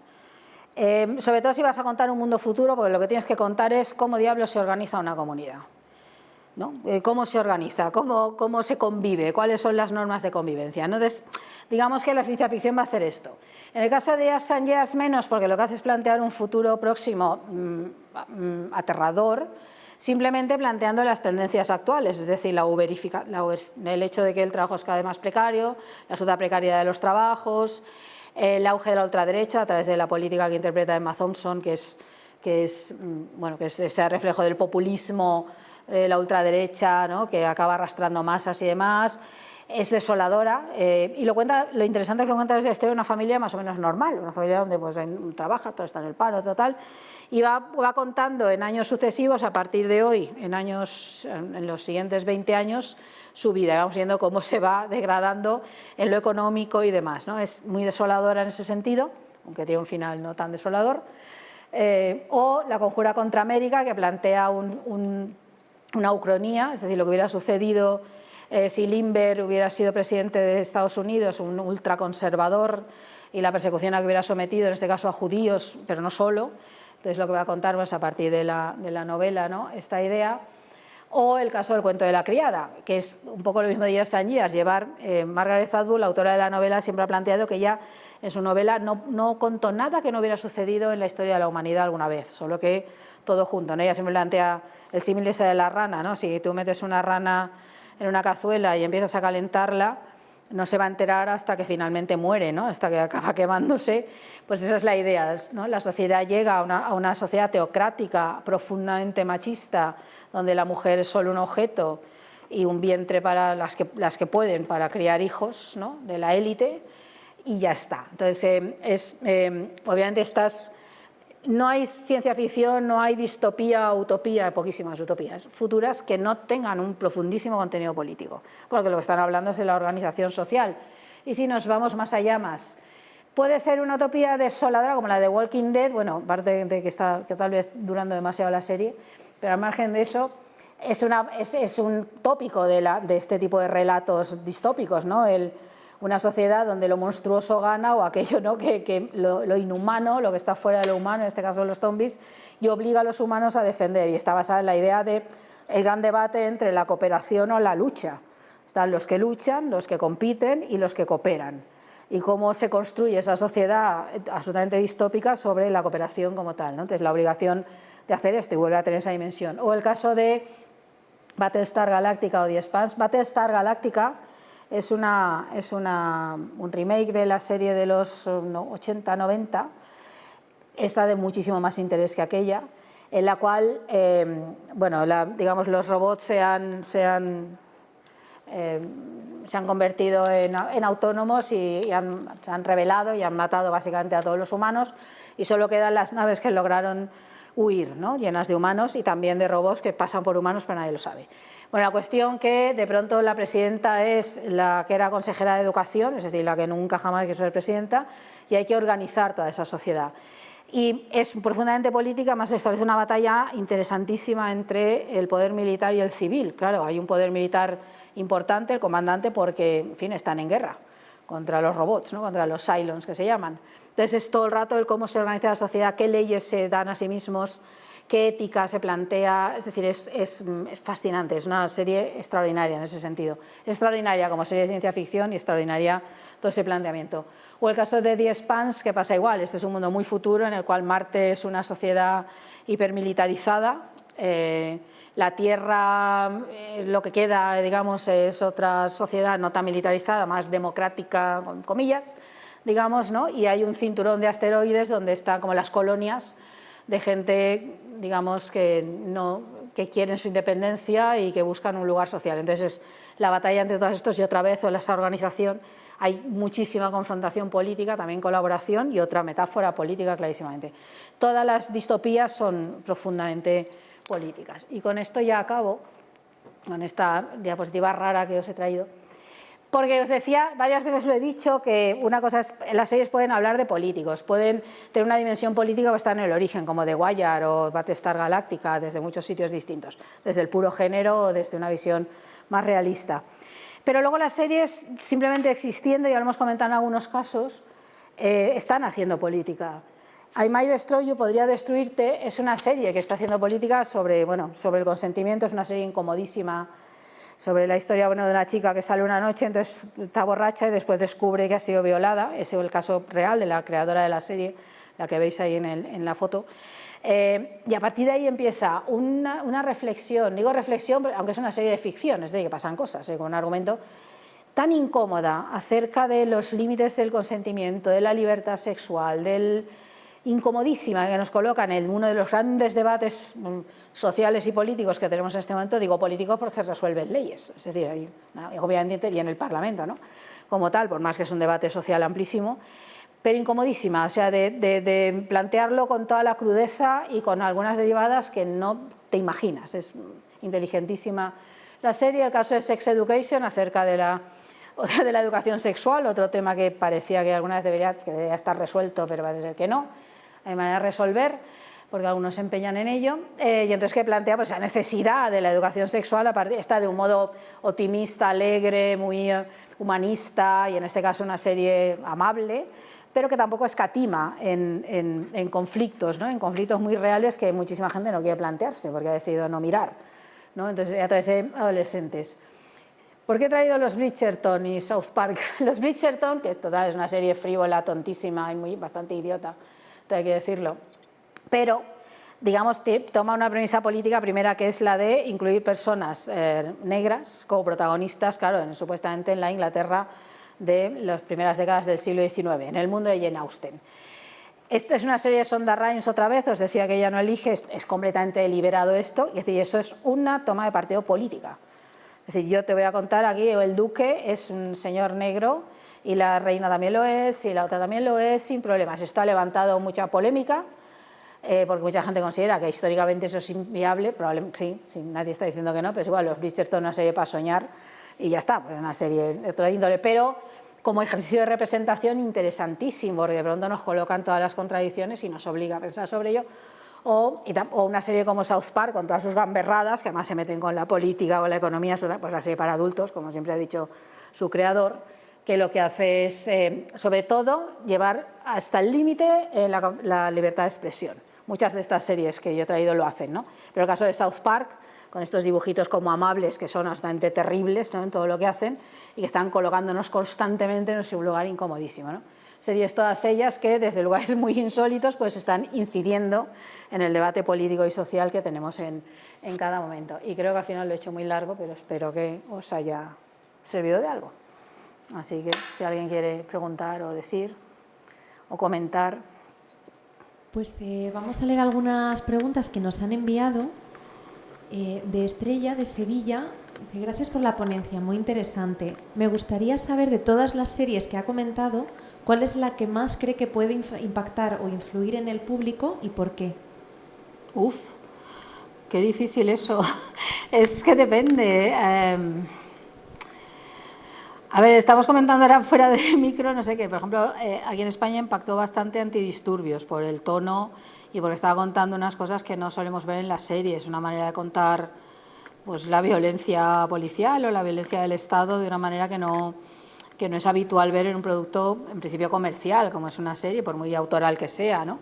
sobre todo si vas a contar un mundo futuro, porque lo que tienes que contar es cómo diablos se organiza una comunidad. ¿no? Cómo se organiza, cómo se convive, cuáles son las normas de convivencia. Entonces, digamos que la ciencia ficción va a hacer esto. En el caso de Years and Years menos, porque lo que hace es plantear un futuro próximo aterrador, simplemente planteando las tendencias actuales, es decir, el hecho de que el trabajo es cada vez más precario, la absoluta precariedad de los trabajos, el auge de la ultraderecha a través de la política que interpreta Emma Thompson, que es ese reflejo del populismo, la ultraderecha, ¿no?, que acaba arrastrando masas y demás. Es desoladora y lo interesante es que lo cuenta desde la historia de una familia más o menos normal, una familia donde pues trabaja, todo está en el paro, total, y va contando en años sucesivos, a partir de hoy, en los siguientes 20 años, su vida. Vamos viendo cómo se va degradando en lo económico y demás, ¿no? Es muy desoladora en ese sentido, aunque tiene un final no tan desolador. O La conjura contra América, que plantea una ucronía, es decir, lo que hubiera sucedido si Lindbergh hubiera sido presidente de Estados Unidos, un ultraconservador, y la persecución a que hubiera sometido, en este caso a judíos, pero no solo. Entonces, lo que va a contar pues, a partir de la novela, ¿no?, esta idea. O el caso del cuento de la criada, que es un poco lo mismo de Years and Years. Margaret Atwood, la autora de la novela, siempre ha planteado que ella en su novela no contó nada que no hubiera sucedido en la historia de la humanidad alguna vez, solo que todo junto, ¿no? Ella siempre plantea el símil ese de la rana, ¿no? Si tú metes una rana en una cazuela y empiezas a calentarla, no se va a enterar hasta que finalmente muere, ¿no?, hasta que acaba quemándose. Pues esa es la idea, ¿no? La sociedad llega a una sociedad teocrática, profundamente machista, donde la mujer es solo un objeto y un vientre para las que pueden para criar hijos, ¿no?, de la élite, y ya está. Entonces, obviamente no hay ciencia ficción, no hay distopía, utopía, poquísimas utopías futuras que no tengan un profundísimo contenido político, porque lo que están hablando es de la organización social. Y si nos vamos más allá, puede ser una utopía desoladora como la de Walking Dead, bueno, aparte de que tal vez durando demasiado la serie, pero al margen de eso, es un tópico de este tipo de relatos distópicos, ¿no? Una sociedad donde lo monstruoso gana, o aquello, ¿no?, que lo inhumano, lo que está fuera de lo humano, en este caso los zombies, y obliga a los humanos a defender. Y está basada en la idea de el gran debate entre la cooperación o la lucha. Están los que luchan, los que compiten y los que cooperan. Y cómo se construye esa sociedad absolutamente distópica sobre la cooperación como tal, ¿no? Entonces, la obligación de hacer esto y vuelve a tener esa dimensión. O el caso de Battlestar Galactica o The Expanse. Battlestar Galactica es un remake de la serie de los 80-90, esta de muchísimo más interés que aquella, en la cual digamos, los robots se han convertido en autónomos y se han rebelado y han matado básicamente a todos los humanos, y solo quedan las naves que lograron huir, ¿no?, llenas de humanos y también de robots que pasan por humanos, pero nadie lo sabe. Bueno, la cuestión que de pronto la presidenta es la que era consejera de Educación, es decir, la que nunca jamás quiso ser presidenta, y hay que organizar toda esa sociedad. Y es profundamente política, más establece una batalla interesantísima entre el poder militar y el civil. Claro, hay un poder militar importante, el comandante, porque, en fin, están en guerra contra los robots, ¿no?, contra los Cylons, que se llaman. Entonces, es todo el rato el cómo se organiza la sociedad, qué leyes se dan a sí mismos, qué ética se plantea. Es decir, es fascinante, es una serie extraordinaria en ese sentido. Es extraordinaria como serie de ciencia ficción y extraordinaria todo ese planteamiento. O el caso de The Expanse, que pasa igual. Este es un mundo muy futuro en el cual Marte es una sociedad hipermilitarizada. La Tierra, lo que queda, digamos, es otra sociedad no tan militarizada, más democrática, con comillas, digamos, ¿no? Y hay un cinturón de asteroides donde están como las colonias de gente, digamos, que quieren su independencia y que buscan un lugar social. Entonces, la batalla entre todos estos, y otra vez, o esa organización, hay muchísima confrontación política, también colaboración, y otra metáfora política clarísimamente. Todas las distopías son profundamente políticas. Y con esto ya acabo, con esta diapositiva rara que os he traído. Porque os decía, varias veces lo he dicho, que una cosa es, las series pueden hablar de políticos, pueden tener una dimensión política que está en el origen, como The Wire o Battlestar Galactica, desde muchos sitios distintos, desde el puro género o desde una visión más realista. Pero luego las series, simplemente existiendo, ya lo hemos comentado en algunos casos, están haciendo política. I Might Destroy You, Podría Destruirte, es una serie que está haciendo política sobre, bueno, sobre el consentimiento, es una serie incomodísima, sobre la historia, bueno, de una chica que sale una noche, entonces está borracha y después descubre que ha sido violada. Ese es el caso real de la creadora de la serie, la que veis ahí en la foto. Y a partir de ahí empieza una reflexión, digo reflexión, aunque es una serie de ficción, es de que pasan cosas, con un argumento tan incómoda acerca de los límites del consentimiento, de la libertad sexual, incomodísima que nos colocan en uno de los grandes debates sociales y políticos que tenemos en este momento. Digo políticos porque resuelven leyes, es decir, obviamente, y en el Parlamento, ¿no?, como tal, por más que es un debate social amplísimo, pero incomodísima, o sea, de plantearlo con toda la crudeza y con algunas derivadas que no te imaginas. Es inteligentísima la serie. El caso de Sex Education, acerca de la educación sexual, otro tema que parecía que alguna vez debería estar resuelto, pero parece ser que no. Hay manera de resolver, porque algunos se empeñan en ello, y entonces que plantea pues, la necesidad de la educación sexual, está de un modo optimista, alegre, muy humanista, y en este caso una serie amable, pero que tampoco escatima en conflictos, ¿no?, en conflictos muy reales que muchísima gente no quiere plantearse, porque ha decidido no mirar, ¿no? Entonces, a través de adolescentes. ¿Por qué he traído los Bridgerton y South Park? Los Bridgerton, que total, es una serie frívola, tontísima y bastante idiota, hay que decirlo, pero, digamos, toma una premisa política primera, que es la de incluir personas negras como protagonistas, claro, supuestamente en la Inglaterra de las primeras décadas del siglo XIX, en el mundo de Jane Austen. Esta es una serie de Shonda Rhimes otra vez, os decía que ella no elige, es completamente deliberado esto, es decir, eso es una toma de partido política. Es decir, yo te voy a contar aquí, el duque es un señor negro y la reina también lo es y la otra también lo es, sin problemas. Esto ha levantado mucha polémica, porque mucha gente considera que históricamente eso es inviable, probablemente sí, nadie está diciendo que no, pero es igual, los Bridgerton es una serie para soñar y ya está, pues una serie de otra índole, pero como ejercicio de representación interesantísimo, porque de pronto nos colocan todas las contradicciones y nos obliga a pensar sobre ello. O una serie como South Park, con todas sus gamberradas, que además se meten con la política o la economía, pues la serie para adultos, como siempre ha dicho su creador, que lo que hace es, sobre todo, llevar hasta el límite la libertad de expresión. Muchas de estas series que yo he traído lo hacen, ¿no? Pero el caso de South Park, con estos dibujitos como amables, que son bastante terribles, ¿no?, en todo lo que hacen, y que están colocándonos constantemente en un lugar incomodísimo, ¿no? Series todas ellas que desde lugares muy insólitos pues están incidiendo en el debate político y social que tenemos en cada momento. Y creo que al final lo he hecho muy largo, pero espero que os haya servido de algo. Así que si alguien quiere preguntar o decir o comentar. Pues vamos a leer algunas preguntas que nos han enviado. De Estrella, de Sevilla. Gracias por la ponencia, muy interesante. Me gustaría saber, de todas las series que ha comentado, ¿cuál es la que más cree que puede impactar o influir en el público y por qué? Uf, qué difícil eso. Es que depende. A ver, estamos comentando ahora fuera de micro, no sé qué. Por ejemplo, aquí en España impactó bastante Antidisturbios por el tono y porque estaba contando unas cosas que no solemos ver en las series, una manera de contar pues la violencia policial o la violencia del Estado de una manera que no es habitual ver en un producto en principio comercial, como es una serie, por muy autoral que sea, ¿no?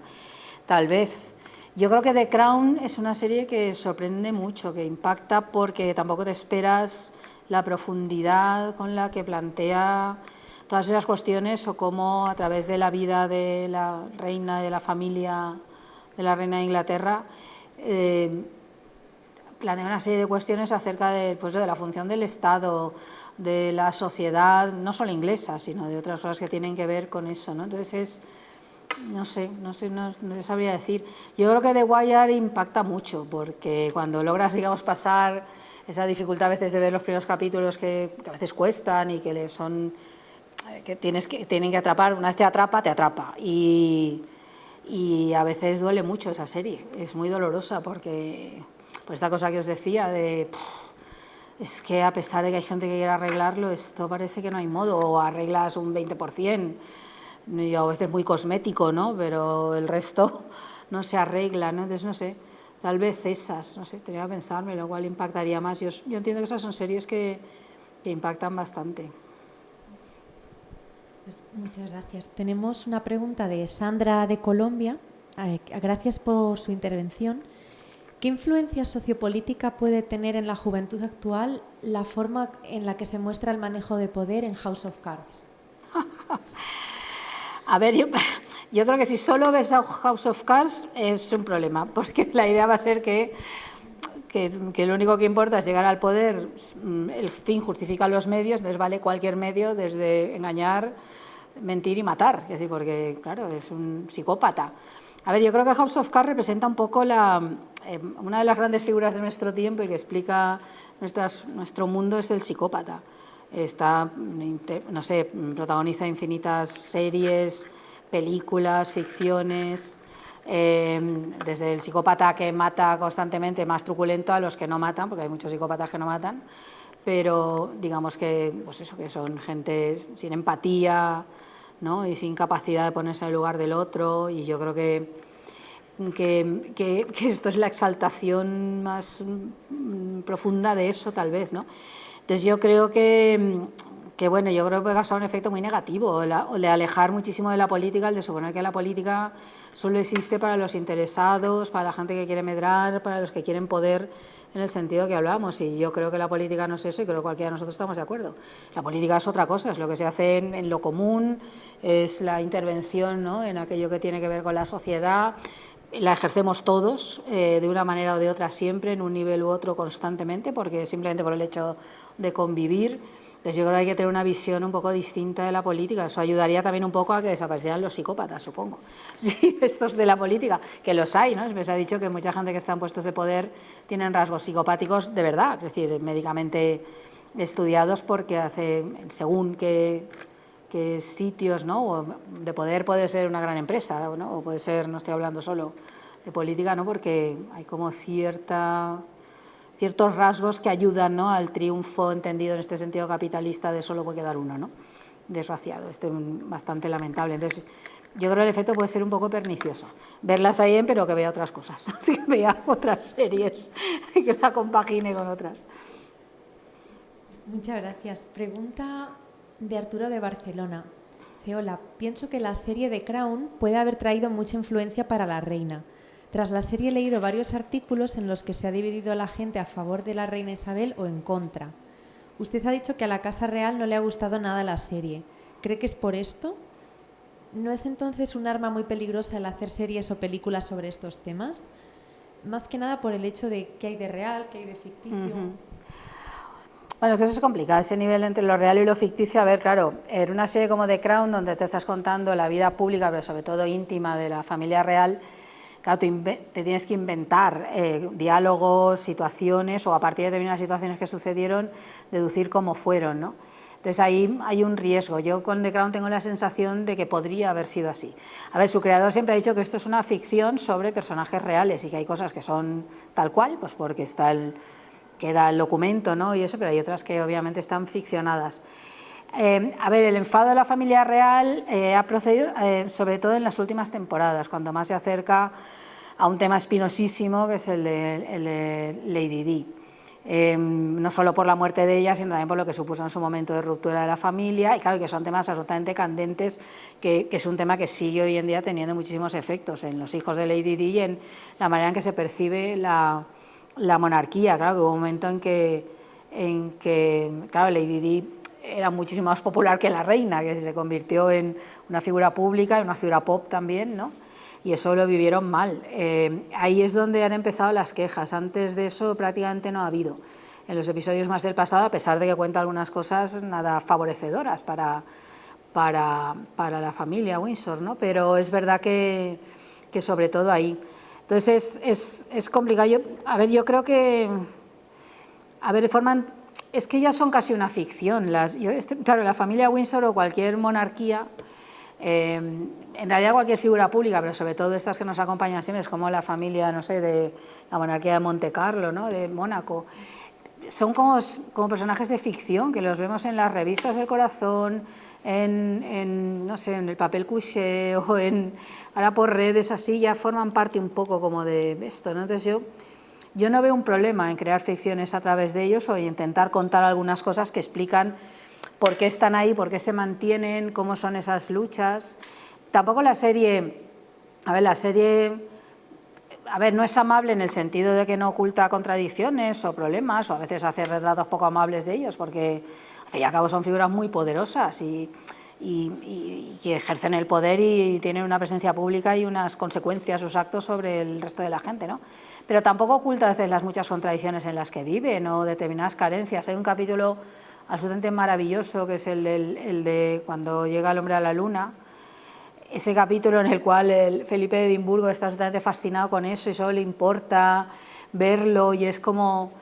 Tal vez. Yo creo que The Crown es una serie que sorprende mucho, que impacta porque tampoco te esperas la profundidad con la que plantea todas esas cuestiones, o cómo a través de la vida de la reina, de la familia de la reina de Inglaterra, plantea una serie de cuestiones acerca pues, de la función del Estado, de la sociedad, no solo inglesa, sino de otras cosas que tienen que ver con eso, ¿no? Entonces no sabría decir. Yo creo que The Wire impacta mucho, porque cuando logras, digamos, pasar esa dificultad a veces de ver los primeros capítulos que a veces cuestan y que tienen que atrapar, una vez te atrapa y a veces duele mucho esa serie, es muy dolorosa porque por esta cosa que os decía es que a pesar de que hay gente que quiere arreglarlo, esto parece que no hay modo, o arreglas un 20%, y a veces muy cosmético, ¿no?, pero el resto no se arregla, ¿no? Entonces no sé, tal vez esas, no sé, tenía que pensarme, lo cual impactaría más. Yo entiendo que esas son series que impactan bastante. Pues muchas gracias. Tenemos una pregunta de Sandra, de Colombia. gracias por su intervención. ¿Qué influencia sociopolítica puede tener en la juventud actual la forma en la que se muestra el manejo de poder en House of Cards? A ver, yo creo que si solo ves a House of Cards es un problema, porque la idea va a ser que lo único que importa es llegar al poder, el fin justifica los medios, entonces vale cualquier medio, desde engañar, mentir y matar, es decir, porque claro, es un psicópata. A ver, yo creo que House of Cards representa un poco una de las grandes figuras de nuestro tiempo y que explica nuestro mundo es el psicópata. No sé, protagoniza infinitas series, películas, ficciones, desde el psicópata que mata constantemente, más truculento, a los que no matan, porque hay muchos psicópatas que no matan, pero digamos que, pues eso, que son gente sin empatía, ¿no? Y sin capacidad de ponerse en el lugar del otro, y yo creo que esto es la exaltación más profunda de eso, tal vez, ¿no? Entonces yo creo que bueno, yo creo que ha causado un efecto muy negativo, de alejar muchísimo de la política, el de suponer que la política solo existe para los interesados, para la gente que quiere medrar, para los que quieren poder, en el sentido que hablamos. Y yo creo que la política no es eso, y creo que cualquiera de nosotros estamos de acuerdo. La política es otra cosa, es lo que se hace en lo común, es la intervención, ¿no?, en aquello que tiene que ver con la sociedad. La ejercemos todos, de una manera o de otra, siempre, en un nivel u otro, constantemente, porque simplemente por el hecho de convivir. Entonces yo creo que hay que tener una visión un poco distinta de la política. Eso ayudaría también un poco a que desaparecieran los psicópatas, supongo. Sí, estos de la política, que los hay, ¿no? Se ha dicho que mucha gente que está en puestos de poder tienen rasgos psicopáticos de verdad, es decir, médicamente estudiados, porque según qué sitios, ¿no?, de poder, puede ser una gran empresa, ¿no?, o puede ser, no estoy hablando solo de política, ¿no?, porque hay como ciertos rasgos que ayudan, ¿no?, al triunfo, entendido en este sentido capitalista, de solo puede quedar uno, ¿no?, desgraciado. Esto es bastante lamentable. Entonces yo creo que el efecto puede ser un poco pernicioso. Verla está bien, pero que vea otras cosas, que vea otras series, que la compagine con otras. Muchas gracias. Pregunta de Arturo de Barcelona. Dice: hola, pienso que la serie The Crown puede haber traído mucha influencia para la reina. Tras la serie he leído varios artículos en los que se ha dividido a la gente a favor de la reina Isabel o en contra. Usted ha dicho que a la Casa Real no le ha gustado nada la serie. ¿Cree que es por esto? ¿No es entonces un arma muy peligrosa el hacer series o películas sobre estos temas? Más que nada por el hecho de qué hay de real, qué hay de ficticio. Bueno, es que eso es complicado, ese nivel entre lo real y lo ficticio. A ver, claro, en una serie como The Crown, donde te estás contando la vida pública, pero sobre todo íntima, de la familia real, claro, te tienes que inventar diálogos, situaciones, o a partir de determinadas situaciones que sucedieron, deducir cómo fueron, ¿no? Entonces ahí hay un riesgo. Yo con The Crown tengo la sensación de que podría haber sido así. A ver, su creador siempre ha dicho que esto es una ficción sobre personajes reales y que hay cosas que son tal cual, pues porque queda el documento, ¿no?, y eso, pero hay otras que obviamente están ficcionadas. A ver, el enfado de la familia real ha procedido sobre todo en las últimas temporadas, cuando más se acerca a un tema espinosísimo, que es el de Lady Di. No solo por la muerte de ella, sino también por lo que supuso en su momento de ruptura de la familia, y claro, que son temas absolutamente candentes, que es un tema que sigue hoy en día teniendo muchísimos efectos en los hijos de Lady Di y en la manera en que se percibe la monarquía. Claro, que hubo un momento en que claro, Lady Di era muchísimo más popular que la reina, que se convirtió en una figura pública y una figura pop también, ¿no?, y eso lo vivieron mal. Ahí es donde han empezado las quejas. Antes de eso prácticamente no ha habido. En los episodios más del pasado, a pesar de que cuenta algunas cosas nada favorecedoras para la familia Windsor, ¿no?, pero es verdad que sobre todo ahí. Entonces es complicado. Yo creo que, es que ya son casi una ficción. Claro, la familia Windsor o cualquier monarquía, en realidad cualquier figura pública, pero sobre todo estas que nos acompañan siempre, es como la familia, no sé, de la monarquía de Monte Carlo, ¿no?, de Mónaco. Son como personajes de ficción, que los vemos en las revistas del corazón, no sé, en el papel couché, o ahora por redes así, ya forman parte un poco como de esto, ¿no? Entonces yo no veo un problema en crear ficciones a través de ellos, o intentar contar algunas cosas que explican por qué están ahí, por qué se mantienen, cómo son esas luchas. Tampoco la serie A ver, la serie, a ver, no es amable en el sentido de que no oculta contradicciones o problemas, o a veces hace retratos poco amables de ellos, porque al fin y al cabo son figuras muy poderosas y que ejercen el poder y tienen una presencia pública y unas consecuencias, sus actos, sobre el resto de la gente, ¿no? Pero tampoco oculta a veces las muchas contradicciones en las que viven o determinadas carencias. Hay un capítulo absolutamente maravilloso que es el de cuando llega el hombre a la luna, ese capítulo en el cual Felipe de Edimburgo está absolutamente fascinado con eso y solo le importa verlo, y es como,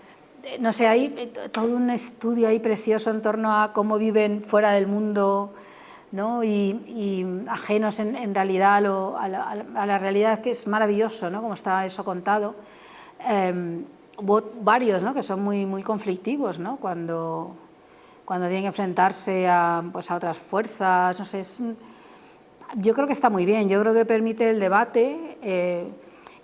no sé, hay todo un estudio ahí precioso en torno a cómo viven fuera del mundo, ¿no? y ajenos en realidad a la realidad, que es maravilloso, ¿no? Como está eso contado. Hubo varios, ¿no? Que son muy conflictivos, ¿no? Cuando tienen que enfrentarse a otras fuerzas, no sé, yo creo que está muy bien, yo creo que permite el debate,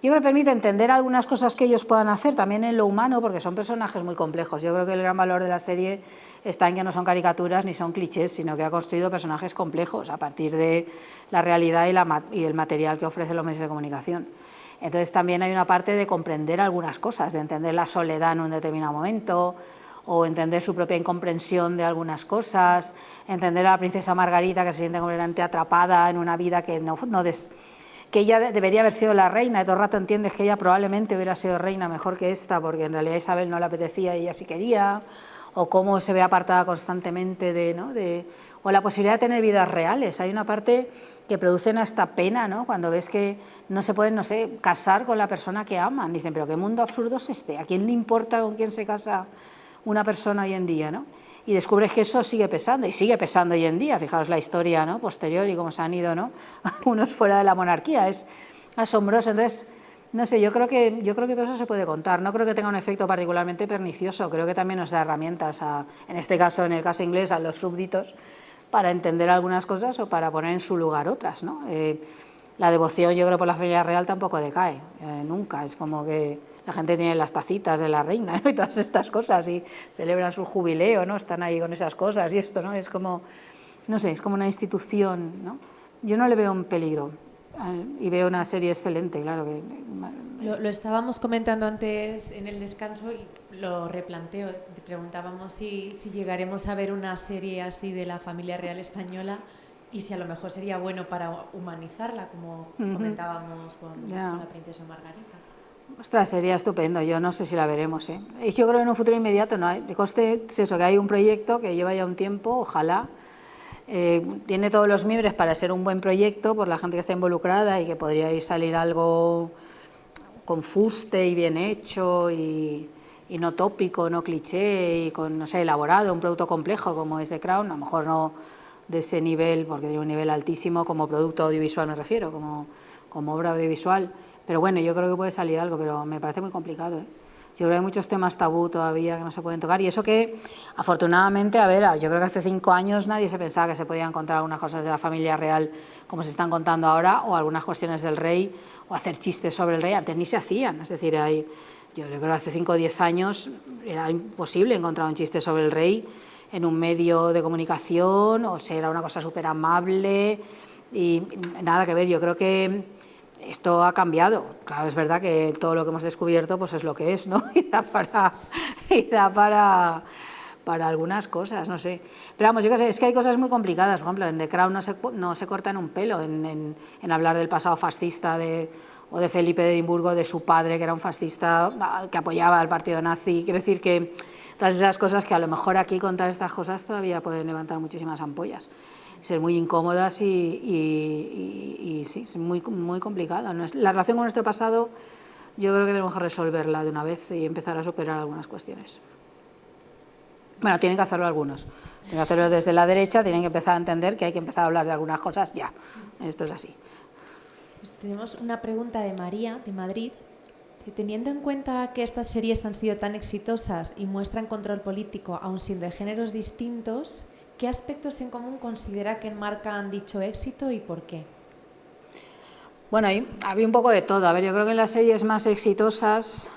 yo creo que permite entender algunas cosas que ellos puedan hacer también en lo humano, porque son personajes muy complejos. Yo creo que el gran valor de la serie está en que no son caricaturas ni son clichés, sino que ha construido personajes complejos a partir de la realidad y el material que ofrecen los medios de comunicación. Entonces también hay una parte de comprender algunas cosas, de entender la soledad en un determinado momento, o entender su propia incomprensión de algunas cosas, entender a la princesa Margarita, que se siente completamente atrapada en una vida que que ella debería haber sido la reina, y todo el rato entiendes que ella probablemente hubiera sido reina mejor que esta, porque en realidad Isabel no le apetecía y ella sí quería, o cómo se ve apartada constantemente o la posibilidad de tener vidas reales. Hay una parte que producen hasta pena, ¿no? Cuando ves que no se pueden, no sé, casar con la persona que aman. Dicen, pero qué mundo absurdo es este, ¿a quién le importa con quién se casa una persona hoy en día, ¿no? Y descubres que eso sigue pesando, y sigue pesando hoy en día. Fijaos la historia, ¿no?, posterior, y cómo se han ido, ¿no?, unos fuera de la monarquía. Es asombroso. Entonces, no sé, yo creo que todo eso se puede contar. No creo que tenga un efecto particularmente pernicioso. Creo que también nos da herramientas, en este caso, en el caso inglés, a los súbditos, para entender algunas cosas o para poner en su lugar otras, ¿no? La devoción, yo creo, por la familia real tampoco decae, nunca. Es como que la gente tiene las tacitas de la reina, ¿no?, y todas estas cosas, y celebran su jubileo, ¿no? Están ahí con esas cosas y esto, ¿no? Es como, no sé, es como una institución, ¿no? Yo no le veo un peligro, y veo una serie excelente, claro que... Lo estábamos comentando antes en el descanso y lo replanteo. Te preguntábamos si llegaremos a ver una serie así de la familia real española y si a lo mejor sería bueno para humanizarla, como comentábamos con la princesa Margarita. Ostras, sería estupendo. Yo no sé si la veremos, ¿eh? Yo creo que en un futuro inmediato no hay. Conste es eso, que hay un proyecto que lleva ya un tiempo, ojalá. Tiene todos los mimbres para ser un buen proyecto por la gente que está involucrada, y que podría salir algo con fuste y bien hecho y no tópico, no cliché, y con, no sé, elaborado, un producto complejo como es The Crown. A lo mejor no de ese nivel, porque tiene un nivel altísimo como producto audiovisual, me refiero, como obra audiovisual. Pero bueno, yo creo que puede salir algo, pero me parece muy complicado, ¿eh? Yo creo que hay muchos temas tabú todavía que no se pueden tocar, y eso que, afortunadamente, a ver, yo creo que hace 5 años nadie se pensaba que se podían contar algunas cosas de la familia real como se están contando ahora, o algunas cuestiones del rey, o hacer chistes sobre el rey. Antes ni se hacían, es decir, yo creo que hace 5 o 10 años era imposible encontrar un chiste sobre el rey en un medio de comunicación, o sea, era una cosa súper amable, y nada que ver. Yo creo que esto ha cambiado. Claro, es verdad que todo lo que hemos descubierto pues es lo que es, ¿no? Y da para algunas cosas, no sé. Pero vamos, yo qué sé, es que hay cosas muy complicadas. Por ejemplo, en The Crown no se cortan un pelo en hablar del pasado fascista o de Felipe de Edimburgo, de su padre, que era un fascista que apoyaba al partido nazi. Quiero decir que todas esas cosas, que a lo mejor aquí contar estas cosas todavía pueden levantar muchísimas ampollas, ser muy incómodas y sí, es muy complicado. La relación con nuestro pasado, yo creo que tenemos que resolverla de una vez y empezar a superar algunas cuestiones. Bueno, tienen que hacerlo algunos. Tienen que hacerlo desde la derecha, tienen que empezar a entender que hay que empezar a hablar de algunas cosas ya. Esto es así. Pues tenemos una pregunta de María, de Madrid. Que teniendo en cuenta que estas series han sido tan exitosas y muestran control político, aun siendo de géneros distintos, ¿qué aspectos en común considera que enmarcan dicho éxito y por qué? Bueno, había un poco de todo. A ver, yo creo que en las series más exitosas...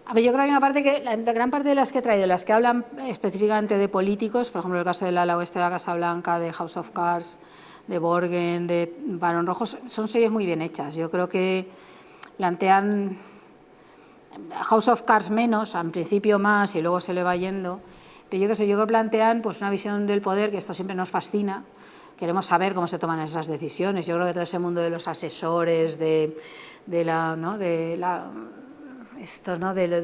A ver, yo creo que hay una parte que... La gran parte de las que he traído, las que hablan específicamente de políticos, por ejemplo, el caso del ala oeste de la Casa Blanca, de House of Cards, de Borgen, de Barón Rojo, son series muy bien hechas. Yo creo que plantean House of Cards menos, al principio más y luego se le va yendo, pero yo creo que plantean pues una visión del poder, que esto siempre nos fascina. Queremos saber cómo se toman esas decisiones. Yo creo que todo ese mundo de los asesores, de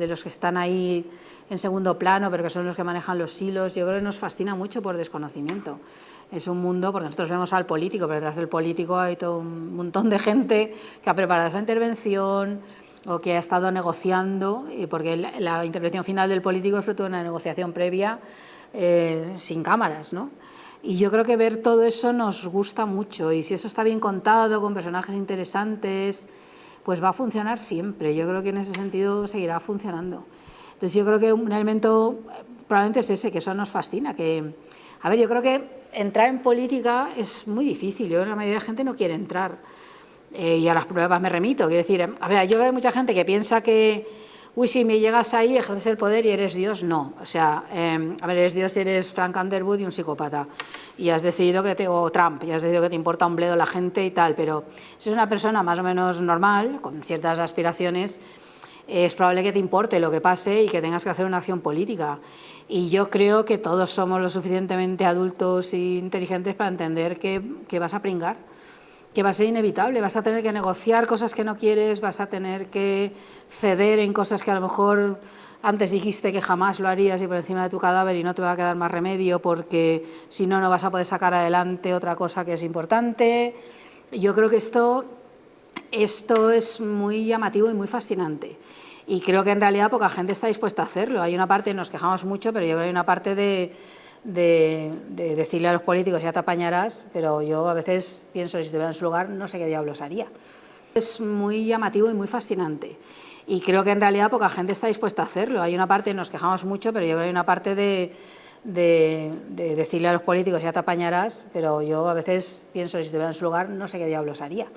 los que están ahí en segundo plano, pero que son los que manejan los hilos, yo creo que nos fascina mucho por desconocimiento. Es un mundo, porque nosotros vemos al político, pero detrás del político hay todo un montón de gente que ha preparado esa intervención o que ha estado negociando, porque la intervención final del político es fruto de una negociación previa sin cámaras, ¿no? Y yo creo que ver todo eso nos gusta mucho, y si eso está bien contado, con personajes interesantes, pues va a funcionar siempre. Yo creo que en ese sentido seguirá funcionando. Entonces yo creo que un elemento probablemente es ese, que eso nos fascina. A ver, yo creo que entrar en política es muy difícil. Yo creo que la mayoría de la gente no quiere entrar. Y a las pruebas me remito. Quiero decir, a ver, yo creo que hay mucha gente que piensa que, uy, si me llegas ahí, ejerces el poder y eres Dios. No, o sea, a ver, eres Dios, eres Frank Underwood y un psicópata. Y has decidido o Trump, y has decidido que te importa un bledo la gente y tal, pero si eres una persona más o menos normal, con ciertas aspiraciones, es probable que te importe lo que pase y que tengas que hacer una acción política. Y yo creo que todos somos lo suficientemente adultos e inteligentes para entender que vas a pringar, que va a ser inevitable, vas a tener que negociar cosas que no quieres, vas a tener que ceder en cosas que a lo mejor antes dijiste que jamás lo harías y por encima de tu cadáver, y no te va a quedar más remedio, porque si no, no vas a poder sacar adelante otra cosa que es importante. Yo creo que esto es muy llamativo y muy fascinante, y creo que en realidad poca gente está dispuesta a hacerlo. Hay una parte, nos quejamos mucho, pero yo creo que hay una parte de decirle a los políticos ya te apañarás, pero yo a veces pienso, si estuviera en su lugar, no sé qué diablos haría. Es muy llamativo y muy fascinante, y creo que en realidad poca gente está dispuesta a hacerlo. Hay una parte, nos quejamos mucho, pero yo creo que hay una parte de decirle a los políticos ya te apañarás, pero yo a veces pienso, si estuviera en su lugar, no sé qué diablos haría.